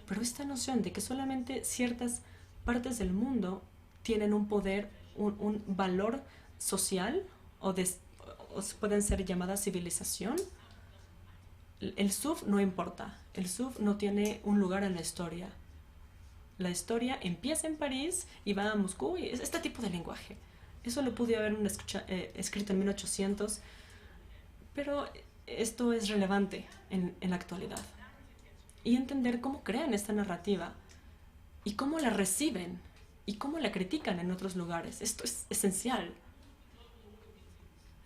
Pero esta noción de que solamente ciertas partes del mundo tienen un poder, un valor social o pueden ser llamadas civilización, el SUV no importa. El SUV no tiene un lugar en la historia. La historia empieza en París y va a Moscú, y es este tipo de lenguaje. Eso lo pude haber escrito en 1800, pero esto es relevante en la actualidad. Y entender cómo crean esta narrativa y cómo la reciben y cómo la critican en otros lugares. Esto es esencial.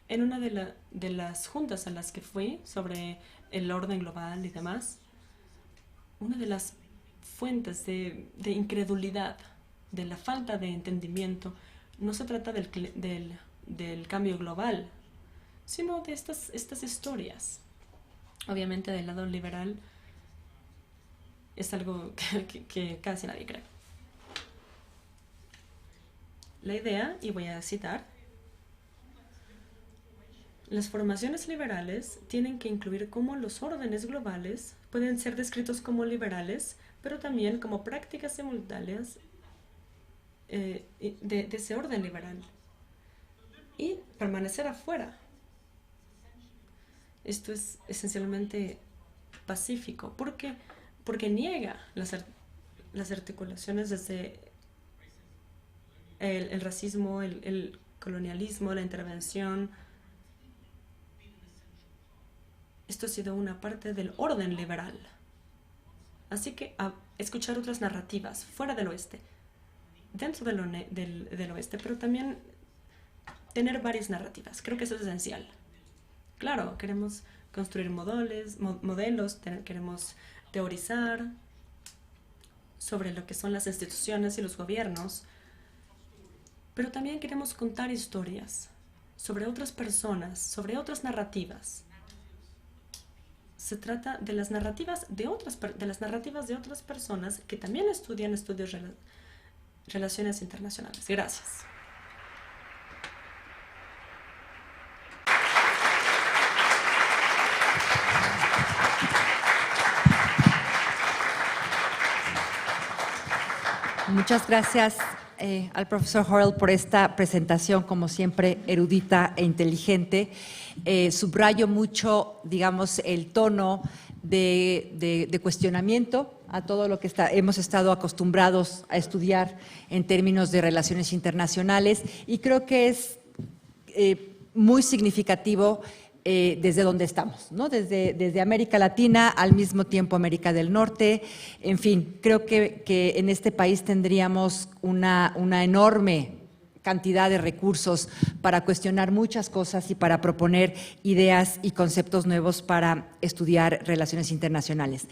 En una de las juntas a las que fui sobre el orden global y demás, una de las fuentes de incredulidad, de la falta de entendimiento, no se trata del cambio global, sino de estas historias. Obviamente del lado liberal es algo que casi nadie cree. La idea, y voy a citar, las formaciones liberales tienen que incluir cómo los órdenes globales pueden ser descritos como liberales, pero también como prácticas simultáneas de ese orden liberal. Y permanecer afuera. Esto es esencialmente pacífico, porque niega las articulaciones desde el racismo, el colonialismo, la intervención. Esto ha sido una parte del orden liberal. Así que escuchar otras narrativas fuera del oeste, dentro del oeste, pero también tener varias narrativas. Creo que eso es esencial. Claro, queremos construir modelos, queremos teorizar sobre lo que son las instituciones y los gobiernos, pero también queremos contar historias sobre otras personas, sobre otras narrativas. Se trata de las narrativas de otras personas que también estudian relaciones internacionales. Gracias. Muchas gracias al profesor Horrell por esta presentación, como siempre, erudita e inteligente. Subrayo mucho, digamos, el tono de cuestionamiento a todo lo que hemos estado acostumbrados a estudiar en términos de relaciones internacionales, y creo que es muy significativo desde donde estamos, ¿no? Desde América Latina, al mismo tiempo América del Norte. En fin, creo que en este país tendríamos una enorme cantidad de recursos para cuestionar muchas cosas y para proponer ideas y conceptos nuevos para estudiar relaciones internacionales.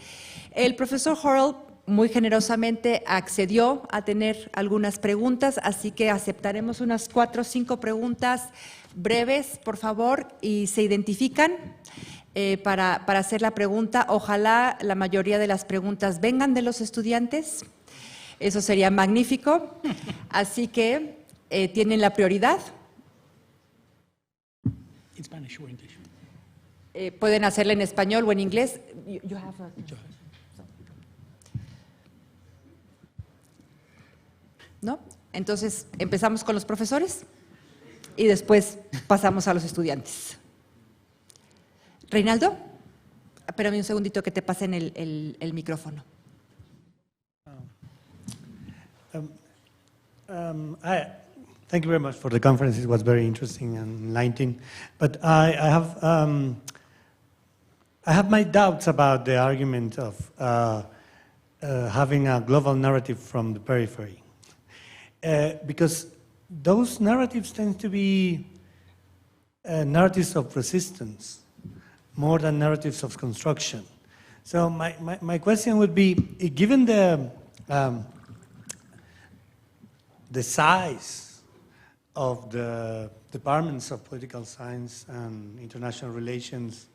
El profesor Horrell muy generosamente accedió a tener algunas preguntas, así que aceptaremos unas 4 o 5 preguntas breves, por favor, y se identifican para hacer la pregunta. Ojalá la mayoría de las preguntas vengan de los estudiantes. Eso sería magnífico. Así que tienen la prioridad. In Spanish or English? Pueden hacerla en español o en inglés. ¿No? Entonces, empezamos con los profesores y después pasamos a los estudiantes. Reinaldo, espérame un segundito que te pasen el micrófono. Thank you very much for the conference. It was very interesting and enlightening. But I have I have my doubts about the argument of having a global narrative from the periphery. Because those narratives tend to be narratives of resistance more than narratives of construction. So my question would be, given the size of the departments of political science and international relations,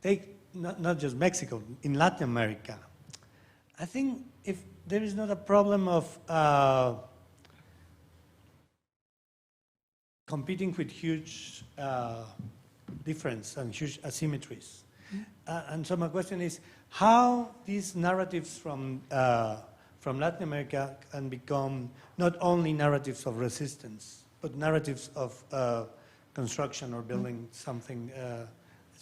take not just Mexico, in Latin America, I think if there is not a problem of competing with huge difference and huge asymmetries. And so my question is, how these narratives from Latin America can become not only narratives of resistance, but narratives of construction or building something, as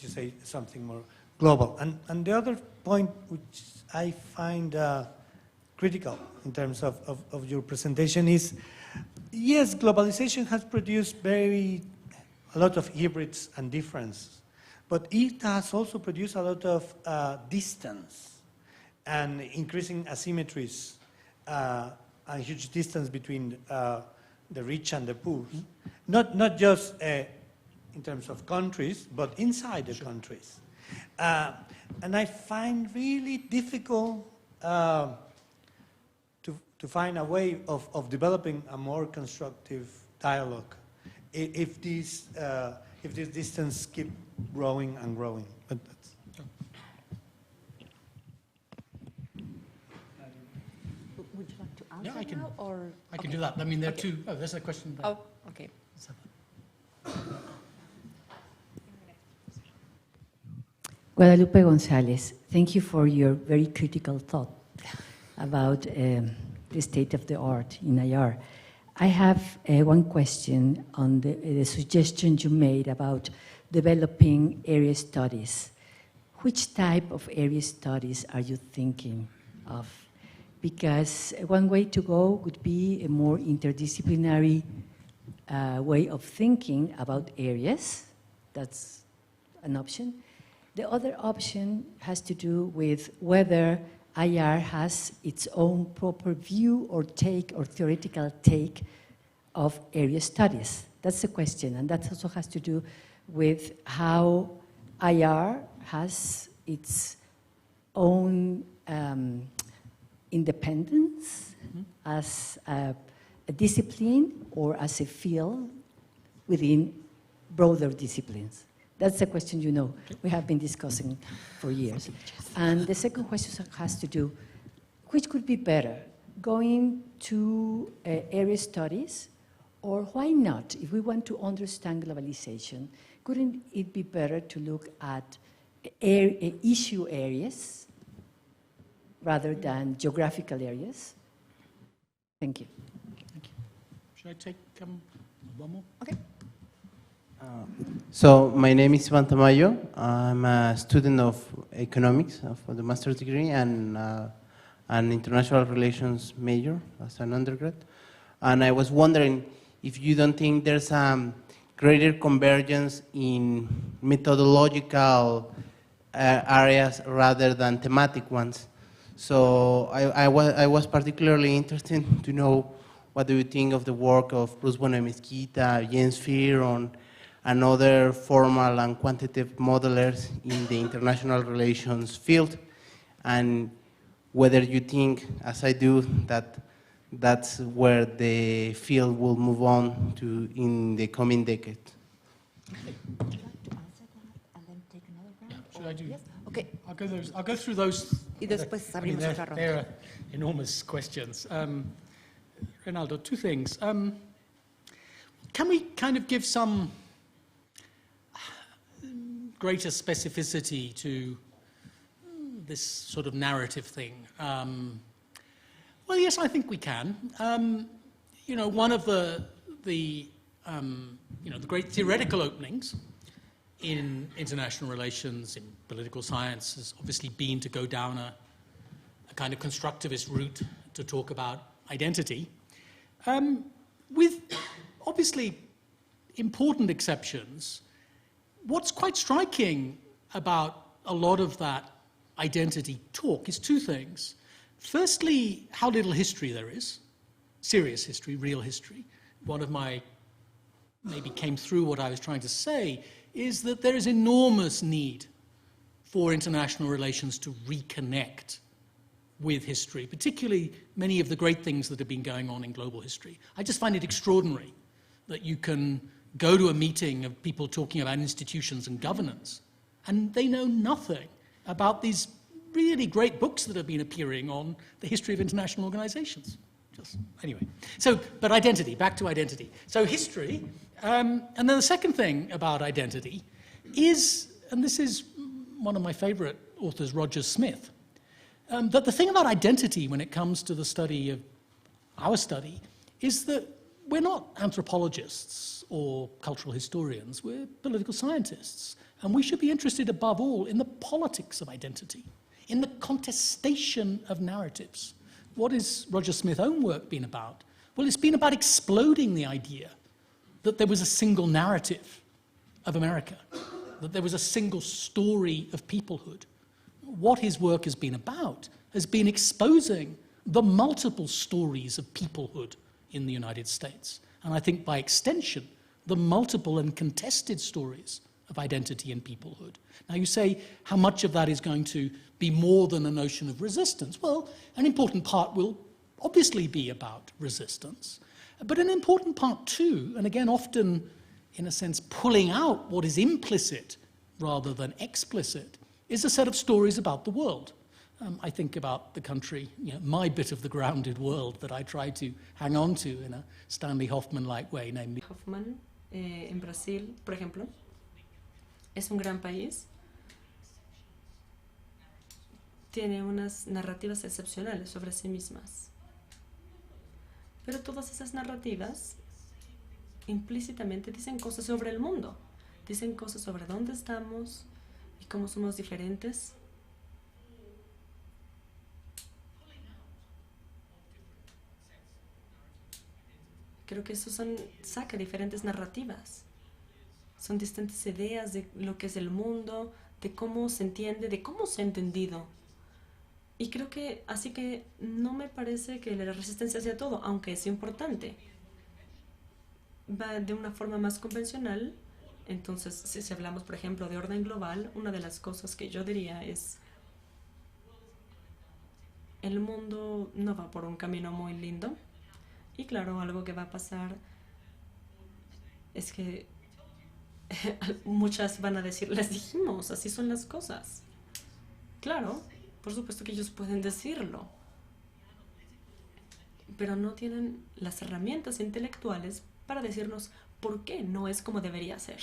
you say, something more global. And the other point which I find critical in terms of your presentation is, yes, globalization has produced a lot of hybrids and difference, but it has also produced a lot of distance and increasing asymmetries and huge distance between the rich and the poor. Not just in terms of countries, but inside the countries. And I find really difficult to find a way of developing a more constructive dialogue if this distance keep growing and growing. But that's, Would you like to answer Yeah, I can. now, or I can do that. I mean, there are two. Oh, there's a question there. Oh, okay. Let's have that. Guadalupe Gonzalez, thank you for your very critical thought about the state of the art in IR. I have one question on the suggestion you made about developing area studies. Which type of area studies are you thinking of? Because one way to go would be a more interdisciplinary way of thinking about areas. That's an option. The other option has to do with whether IR has its own proper view or take or theoretical take of area studies. That's the question, and that also has to do with how IR has its own independence as a discipline or as a field within broader disciplines. That's a question you know we have been discussing for years. And the second question has to do, which could be better, going to area studies, or why not, if we want to understand globalization, couldn't it be better to look at issue areas rather than geographical areas? Thank you. Thank you. Should I take one more? Okay. So my name is Iván Tamayo. I'm a student of economics for the master's degree and an international relations major as an undergrad. And I was wondering if you don't think there's greater convergence in methodological areas rather than thematic ones. So I was particularly interested to know what do you think of the work of Bruce Buena-Mesquita, Jens Fearon, and other formal and quantitative modelers in the international relations field, and whether you think, as I do, that that's where the field will move on to in the coming decade. Would you like to answer that and then take another round? Yeah. Should I do? Yes? Okay. I'll go through those. Y después I mean, abrimos otra ronda. they're enormous questions. Ronaldo, two things. Can we kind of give some greater specificity to this sort of narrative thing? Well, yes, I think we can. You know, one of the great theoretical openings in international relations, in political science, has obviously been to go down a kind of constructivist route to talk about identity, with obviously important exceptions. what's quite striking about a lot of that identity talk is two things. Firstly, how little history there is, serious history, real history. One of my, maybe came through what I was trying to say, is that there is enormous need for international relations to reconnect with history, particularly many of the great things that have been going on in global history. I just find it extraordinary that you can go to a meeting of people talking about institutions and governance, and they know nothing about these really great books that have been appearing on the history of international organizations. Just, anyway, so, but identity, back to identity. So history, and then the second thing about identity is, and this is one of my favorite authors, Roger Smith, that the thing about identity when it comes to the study of our study is that we're not anthropologists or cultural historians, we're political scientists. And we should be interested above all in the politics of identity, in the contestation of narratives. What has Roger Smith's own work been about? Well, it's been about exploding the idea that there was a single narrative of America, that there was a single story of peoplehood. What his work has been about has been exposing the multiple stories of peoplehood in the United States. And I think by extension, the multiple and contested stories of identity and peoplehood. Now you say, how much of that is going to be more than a notion of resistance? Well, an important part will obviously be about resistance, but an important part too, and again often in a sense pulling out what is implicit rather than explicit, is a set of stories about the world. I think about the country, my bit of the grounded world that I try to hang on to in a Stanley Hoffman-like way, namely. Hoffman, en Brasil, por ejemplo, es un gran país, tiene unas narrativas excepcionales sobre sí mismas. Pero todas esas narrativas implícitamente dicen cosas sobre el mundo, dicen cosas sobre dónde estamos y cómo somos diferentes. Creo que eso saca diferentes narrativas. Son distintas ideas de lo que es el mundo, de cómo se entiende, de cómo se ha entendido. Y creo que, así que no me parece que la resistencia sea todo, aunque es importante. Va de una forma más convencional. Entonces, si hablamos, por ejemplo, de orden global, una de las cosas que yo diría es: el mundo no va por un camino muy lindo. Y claro, algo que va a pasar es que muchas van a decir, les dijimos, así son las cosas. Claro, por supuesto que ellos pueden decirlo, pero no tienen las herramientas intelectuales para decirnos por qué no es como debería ser.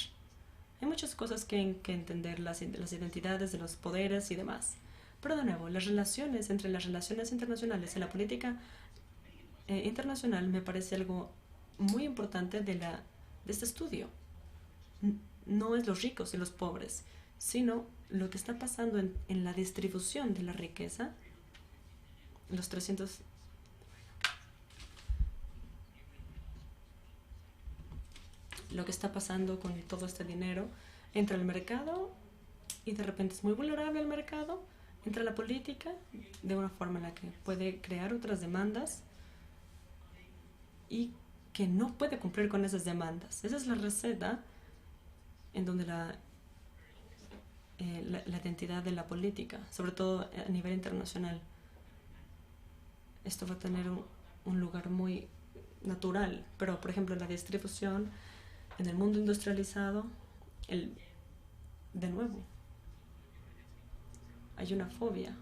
Hay muchas cosas que entender, las identidades de los poderes y demás. Pero de nuevo, las relaciones entre las relaciones internacionales y la política internacional me parece algo muy importante de este estudio. No es los ricos y los pobres, sino lo que está pasando en la distribución de la riqueza, los 300... Lo que está pasando con todo este dinero, entra al mercado y de repente es muy vulnerable al mercado, entra a la política de una forma en la que puede crear otras demandas y que no puede cumplir con esas demandas. Esa es la receta en donde la identidad de la política, sobre todo a nivel internacional, esto va a tener un lugar muy natural. Pero, por ejemplo, la distribución en el mundo industrializado, de nuevo, hay una fobia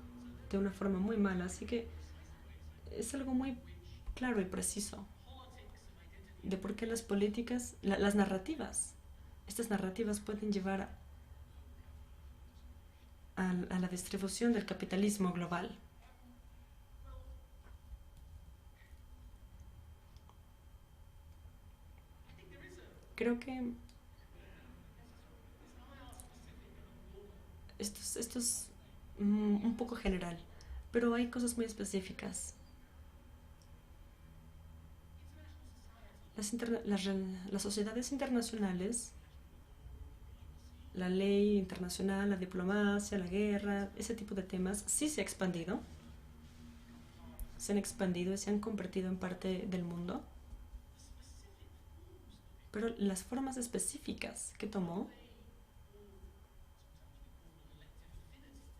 de una forma muy mala, así que es algo muy claro y preciso de por qué las políticas, las narrativas, estas narrativas pueden llevar a la distribución del capitalismo global. Creo que esto es un poco general, pero hay cosas muy específicas. Las sociedades internacionales la ley internacional, la diplomacia, la guerra, ese tipo de temas sí se ha expandido. Se han expandido y se han convertido en parte del mundo. Pero las formas específicas que tomó,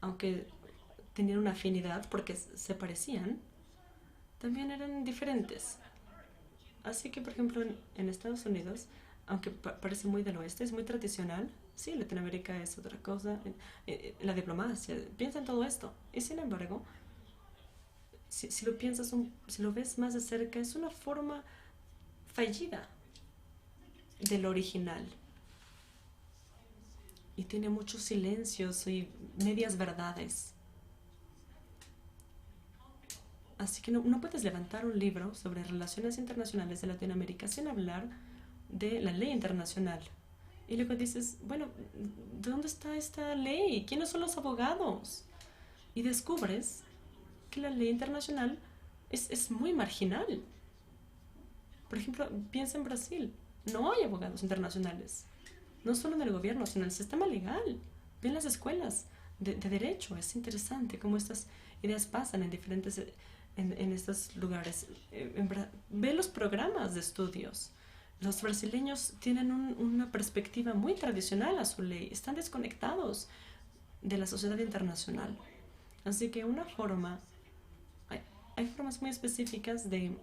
aunque tenían una afinidad porque se parecían, también eran diferentes. Así que, por ejemplo, en Estados Unidos, aunque parece muy del oeste, es muy tradicional. Sí, Latinoamérica es otra cosa. La diplomacia, piensa en todo esto. Y sin embargo, si lo piensas, si lo ves más de cerca, es una forma fallida del original. Y tiene muchos silencios y medias verdades. Así que no puedes levantar un libro sobre relaciones internacionales de Latinoamérica sin hablar de la ley internacional. Y luego dices, bueno, ¿de dónde está esta ley? ¿Quiénes son los abogados? Y descubres que la ley internacional es muy marginal. Por ejemplo, piensa en Brasil. No hay abogados internacionales. No solo en el gobierno, sino en el sistema legal. Ve en las escuelas de derecho. Es interesante cómo estas ideas pasan en diferentes... En estos lugares. Ve los programas de estudios. Los brasileños tienen una perspectiva muy tradicional a su ley. Están desconectados de la sociedad internacional. Así que hay formas muy específicas de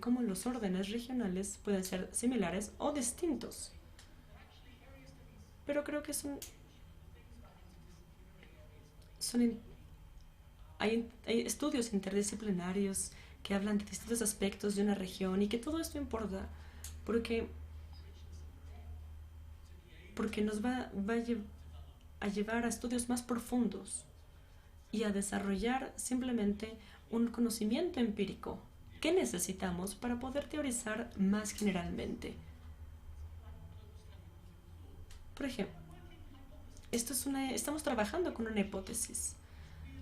cómo los órdenes regionales pueden ser similares o distintos. Pero creo que hay estudios interdisciplinarios que hablan de distintos aspectos de una región y que todo esto importa porque nos va a llevar a estudios más profundos y a desarrollar simplemente un conocimiento empírico que necesitamos para poder teorizar más generalmente. Por ejemplo, estamos trabajando con una hipótesis.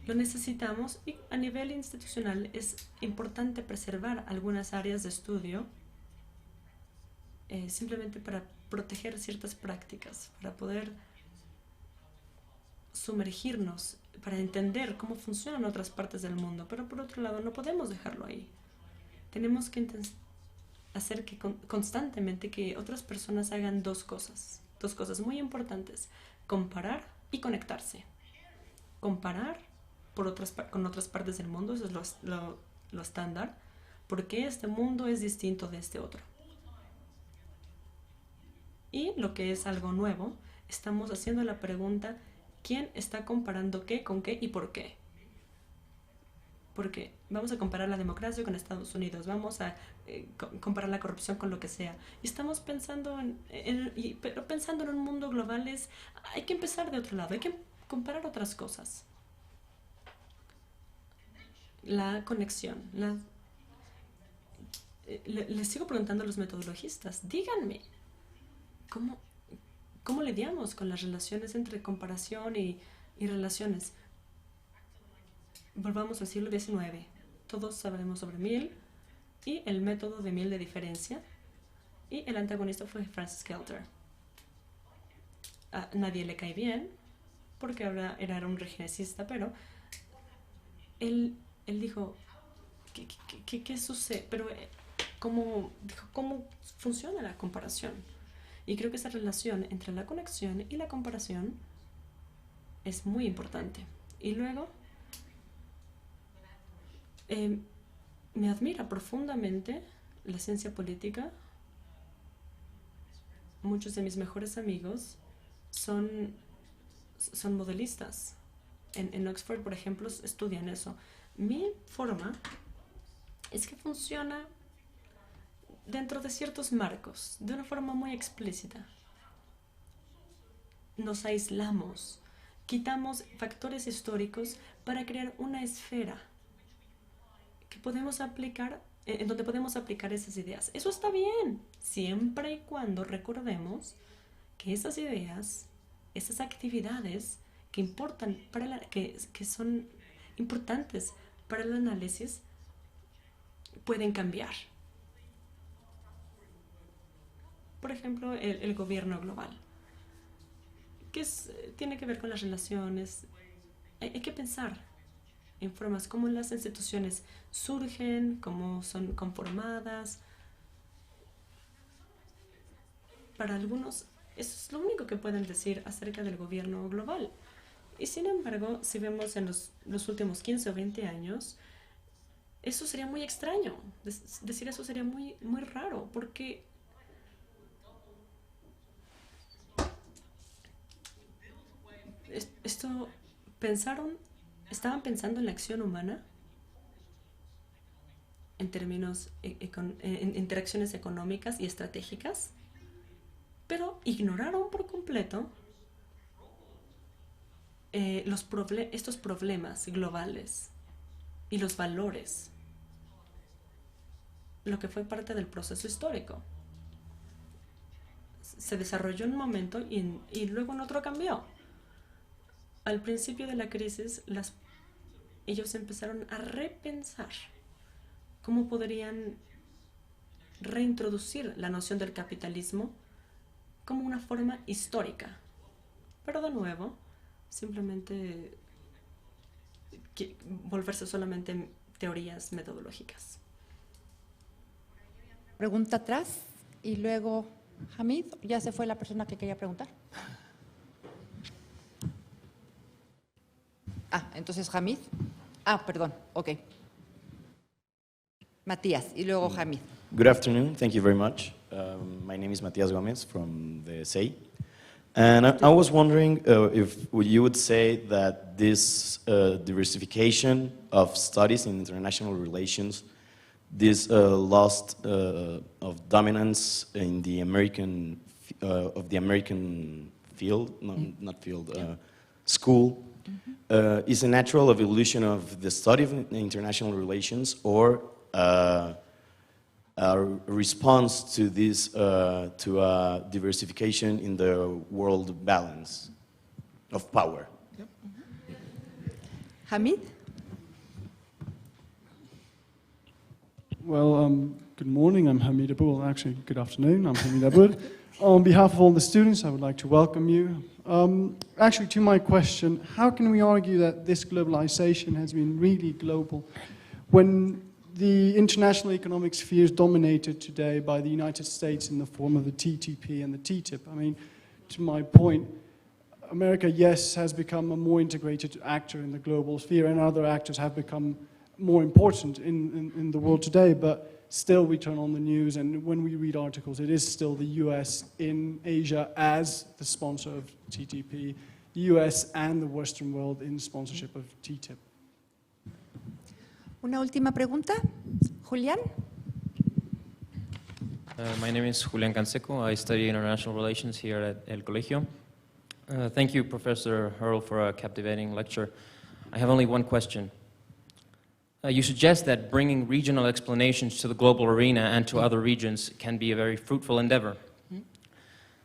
Lo necesitamos y a nivel institucional es importante preservar algunas áreas de estudio simplemente para proteger ciertas prácticas, para poder sumergirnos, para entender cómo funcionan otras partes del mundo. Pero por otro lado, no podemos dejarlo ahí. Tenemos que hacer que constantemente que otras personas hagan dos cosas muy importantes: comparar y conectarse. Comparar con otras partes del mundo, eso es lo estándar. ¿Por qué este mundo es distinto de este otro? Y lo que es algo nuevo, estamos haciendo la pregunta: ¿quién está comparando qué con qué y por qué? Porque vamos a comparar la democracia con Estados Unidos, vamos a comparar la corrupción con lo que sea. Y estamos pensando pero pensando en un mundo global hay que empezar de otro lado, hay que comparar otras cosas. La conexión. Les sigo preguntando a los metodologistas, díganme, ¿cómo lidiamos con las relaciones entre comparación y relaciones? Volvamos al siglo XIX. Todos sabemos sobre Mill y el método de Mill de diferencia. Y el antagonista fue Francis Kelter. A nadie le cae bien porque era un regenecista, pero él dijo, ¿qué sucede? Pero ¿cómo funciona la comparación? Y creo que esa relación entre la conexión y la comparación es muy importante. Y luego, me admira profundamente la ciencia política. Muchos de mis mejores amigos son modelistas. En Oxford, por ejemplo, estudian eso. Mi forma es que funciona dentro de ciertos marcos, de una forma muy explícita. Nos aislamos, quitamos factores históricos para crear una esfera que podemos aplicar, en donde podemos aplicar esas ideas. Eso está bien, siempre y cuando recordemos que esas ideas, esas actividades que importan que son importantes para el análisis, pueden cambiar. Por ejemplo, el gobierno global. tiene que ver con las relaciones. Hay que pensar en formas cómo las instituciones surgen, cómo son conformadas. Para algunos, eso es lo único que pueden decir acerca del gobierno global. Y sin embargo, si vemos en los últimos 15 o 20 años, eso sería muy extraño. Decir eso sería muy, muy raro, porque estaban pensando en la acción humana en términos en interacciones económicas y estratégicas, pero ignoraron por completo estos problemas globales y los valores, lo que fue parte del proceso histórico. Se desarrolló en un momento y luego en otro cambió. Al principio de la crisis, ellos empezaron a repensar cómo podrían reintroducir la noción del capitalismo como una forma histórica. Pero de nuevo, simplemente volverse solamente en teorías metodológicas. Pregunta atrás y luego Hamid. ¿Ya se fue la persona que quería preguntar? Entonces Hamid. Perdón, ok. Matías y luego Hamid. Good afternoon. Thank you very much. My name is Matias Gomez from the SEI. And I was wondering if you would say that this diversification of studies in international relations, this loss of dominance in the American field, not field, school, is a natural evolution of the study of international relations, or a response to this, to a diversification in the world balance of power? Yep. Hamid. Well, good morning. I'm Hamid Aboud. Well, actually, good afternoon. I'm Hamid Aboud. On behalf of all the students, I would like to welcome you. Actually, to my question, how can we argue that this globalization has been really global when the international economic sphere is dominated today by the United States in the form of the TTP and the TTIP? I mean, to my point, America, yes, has become a more integrated actor in the global sphere, and other actors have become more important in the world today, but still we turn on the news, and when we read articles, it is still the US in Asia as the sponsor of TTP, the US and the Western world in sponsorship of TTIP. Una última pregunta. Julián. My name is Julián Canseco. I study international relations here at El Colegio. Thank you, Professor Hurl, for a captivating lecture. I have only one question. You suggest that bringing regional explanations to the global arena and to other regions can be a very fruitful endeavor.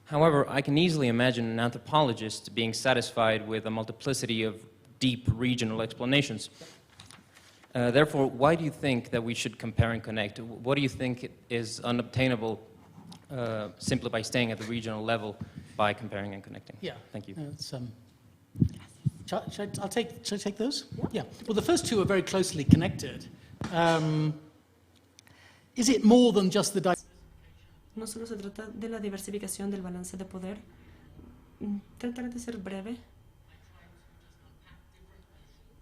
However, I can easily imagine an anthropologist being satisfied with a multiplicity of deep regional explanations. Therefore, why do you think that we should compare and connect? What do you think is unobtainable simply by staying at the regional level by comparing and connecting? Yeah. Thank you. Should I take those? Yeah. Well, the first two are very closely connected. Is it more than just the No solo se trata de la diversificación del balance de poder. Trataré de ser breve.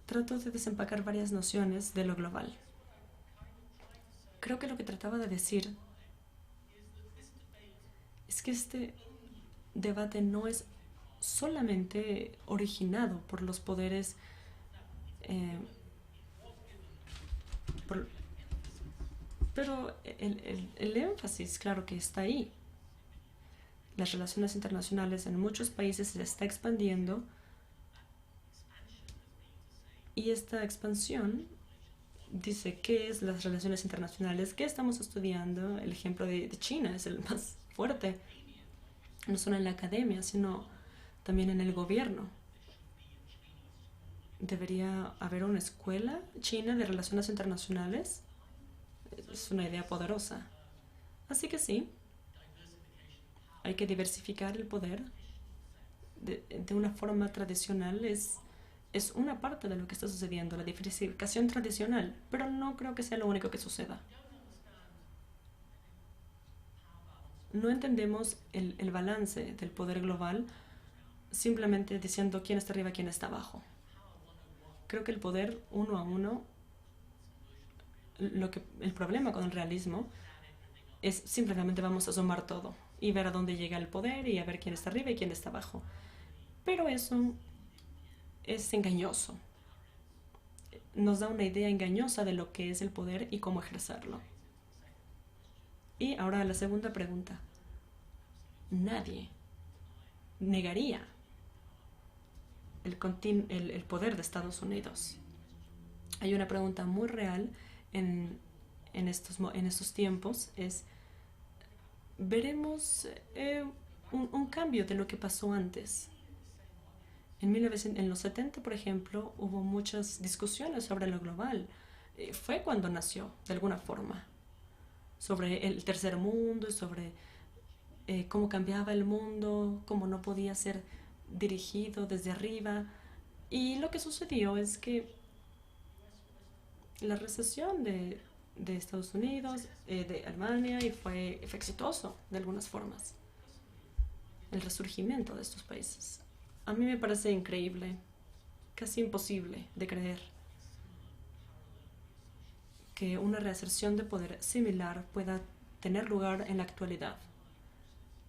Trato de desempacar varias nociones de lo global. Creo que lo que trataba de decir es que este debate no es solamente originado por los poderes, pero el énfasis, claro que está ahí. Las relaciones internacionales en muchos países se está expandiendo, y esta expansión dice qué es las relaciones internacionales, qué estamos estudiando. El ejemplo de China es el más fuerte, no solo en la academia, sino también en el gobierno. ¿Debería haber una escuela china de relaciones internacionales? Es una idea poderosa. Así que sí, hay que diversificar el poder, de una forma tradicional es una parte de lo que está sucediendo, la diversificación tradicional, pero no creo que sea lo único que suceda. No entendemos el balance del poder global simplemente diciendo quién está arriba y quién está abajo. Creo que el poder uno a uno, el problema con el realismo es simplemente vamos a sumar todo y ver a dónde llega el poder y a ver quién está arriba y quién está abajo. Pero eso es engañoso. Nos da una idea engañosa de lo que es el poder y cómo ejercerlo. Y ahora la segunda pregunta. Nadie negaría el poder de Estados Unidos. Hay una pregunta muy real en estos tiempos, es, veremos un cambio de lo que pasó antes. En los 70, por ejemplo, hubo muchas discusiones sobre lo global. Fue cuando nació, de alguna forma, sobre el tercer mundo, sobre cómo cambiaba el mundo, cómo no podía ser dirigido desde arriba. Y lo que sucedió es que la recesión de Estados Unidos, de Alemania, y fue exitoso de algunas formas. El resurgimiento de estos países. A mí me parece increíble, casi imposible de creer, que una reaserción de poder similar pueda tener lugar en la actualidad,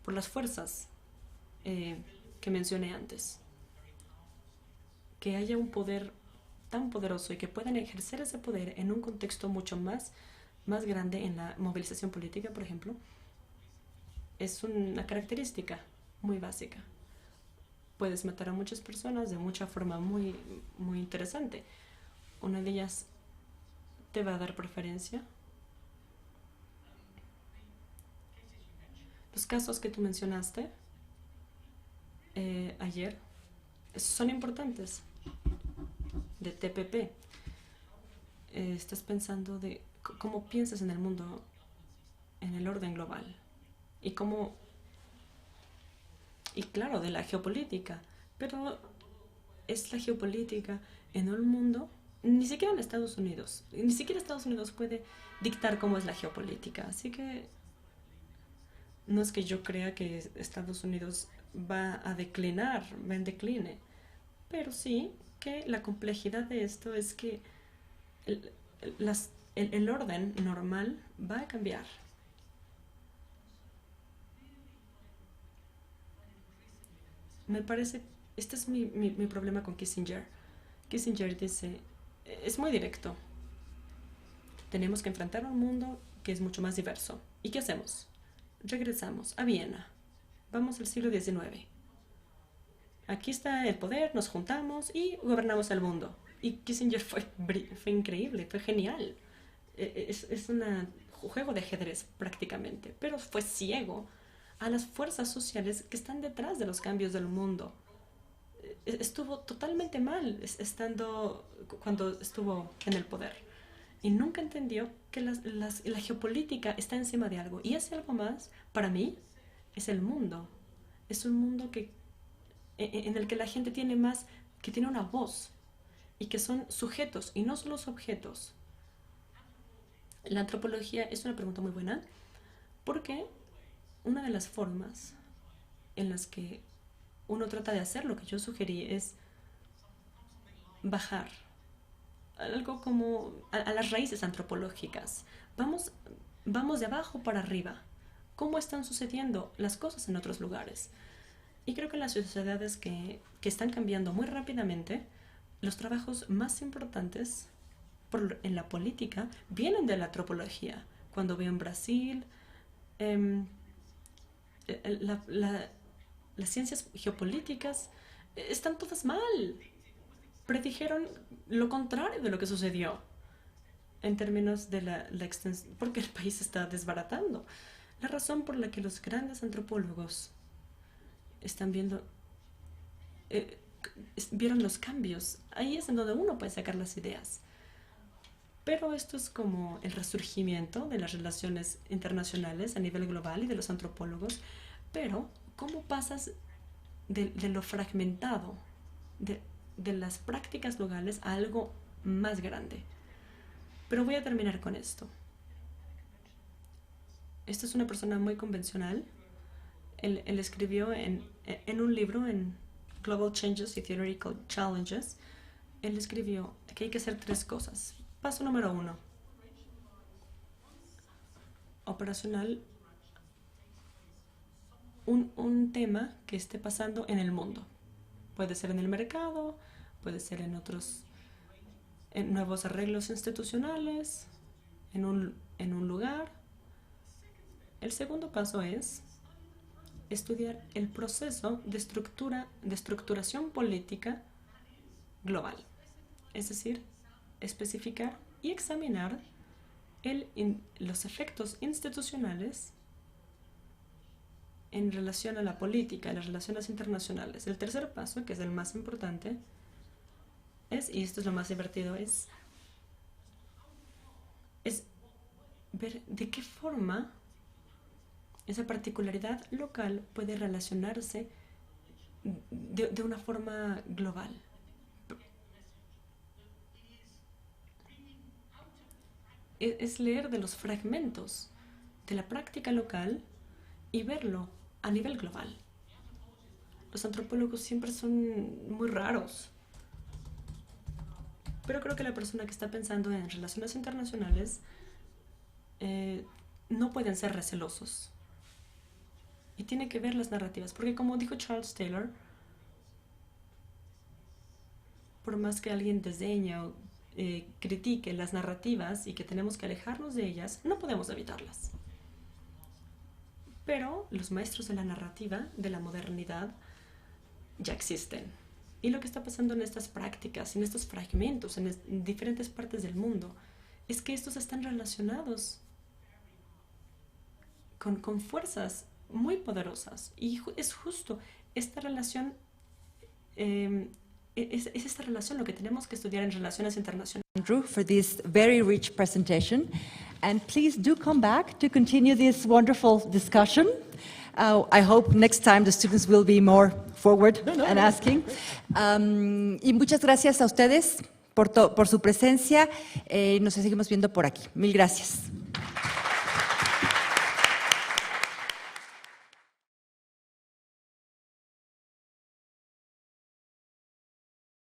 por las fuerzas que mencioné antes. Que haya un poder tan poderoso y que puedan ejercer ese poder en un contexto mucho más grande en la movilización política, por ejemplo, es una característica muy básica. Puedes matar a muchas personas de mucha forma muy, muy interesante. Una de ellas te va a dar preferencia. Los casos que tú mencionaste ayer son importantes. De TPP. Estás pensando de cómo piensas en el mundo, en el orden global. Y claro, de la geopolítica. Pero es la geopolítica en un mundo, ni siquiera en Estados Unidos. Ni siquiera Estados Unidos puede dictar cómo es la geopolítica. Así que no es que yo crea que Estados Unidos va a declinar, va en decline. Pero sí que la complejidad de esto es que el orden normal va a cambiar. Me parece, este es mi problema con Kissinger. Kissinger dice, es muy directo. Tenemos que enfrentar un mundo que es mucho más diverso. ¿Y qué hacemos? Regresamos a Viena. Vamos al siglo XIX. Aquí está el poder, nos juntamos y gobernamos el mundo. Y Kissinger fue increíble, fue genial. Es un juego de ajedrez prácticamente, pero fue ciego a las fuerzas sociales que están detrás de los cambios del mundo. Estuvo totalmente mal cuando estuvo en el poder. Y nunca entendió que la geopolítica está encima de algo. Y ese algo más, para mí, es el mundo. Es un mundo en el que la gente tiene una voz y que son sujetos y no solo objetos. La antropología es una pregunta muy buena porque una de las formas en las que uno trata de hacer lo que yo sugerí es bajar algo como a las raíces antropológicas. Vamos de abajo para arriba. ¿Cómo están sucediendo las cosas en otros lugares? Y creo que en las sociedades que están cambiando muy rápidamente, los trabajos más importantes en la política vienen de la antropología. Cuando veo en Brasil, las ciencias geopolíticas están todas mal. Predijeron lo contrario de lo que sucedió en términos de la extensión, porque el país está desbaratando. La razón por la que los grandes antropólogos están vieron los cambios. Ahí es en donde uno puede sacar las ideas. Pero esto es como el resurgimiento de las relaciones internacionales a nivel global y de los antropólogos. Pero, ¿cómo pasas de lo fragmentado, de las prácticas locales a algo más grande. Pero voy a terminar con esto. Esta es una persona muy convencional. Él escribió en un libro, en Global Changes y Theoretical Challenges, él escribió que hay que hacer 3 cosas. Paso número 1. Operacional. Un tema que esté pasando en el mundo. Puede ser en el mercado, puede ser en nuevos arreglos institucionales, en un lugar. El segundo paso es estudiar el proceso de estructuración política global. Es decir, especificar y examinar los efectos institucionales en relación a la política, a las relaciones internacionales. El tercer paso, que es el más importante, y esto es lo más divertido, es ver de qué forma esa particularidad local puede relacionarse de una forma global. Es leer de los fragmentos de la práctica local y verlo a nivel global. Los antropólogos siempre son muy raros, pero creo que la persona que está pensando en relaciones internacionales no pueden ser recelosos. Y tiene que ver las narrativas, porque como dijo Charles Taylor, por más que alguien desdeñe o critique las narrativas y que tenemos que alejarnos de ellas, no podemos evitarlas. Pero los maestros de la narrativa, de la modernidad, ya existen. Y lo que está pasando en estas prácticas, en estos fragmentos, en diferentes partes del mundo, es que estos están relacionados con fuerzas muy poderosas. Y es justo esta relación, es esta relación lo que tenemos que estudiar en relaciones internacionales. Andrew, for this very rich presentation. And please do come back to continue this wonderful discussion. I hope next time the students will be more forward and asking. Y muchas gracias a ustedes por su presencia. Nos seguimos viendo por aquí. Mil gracias.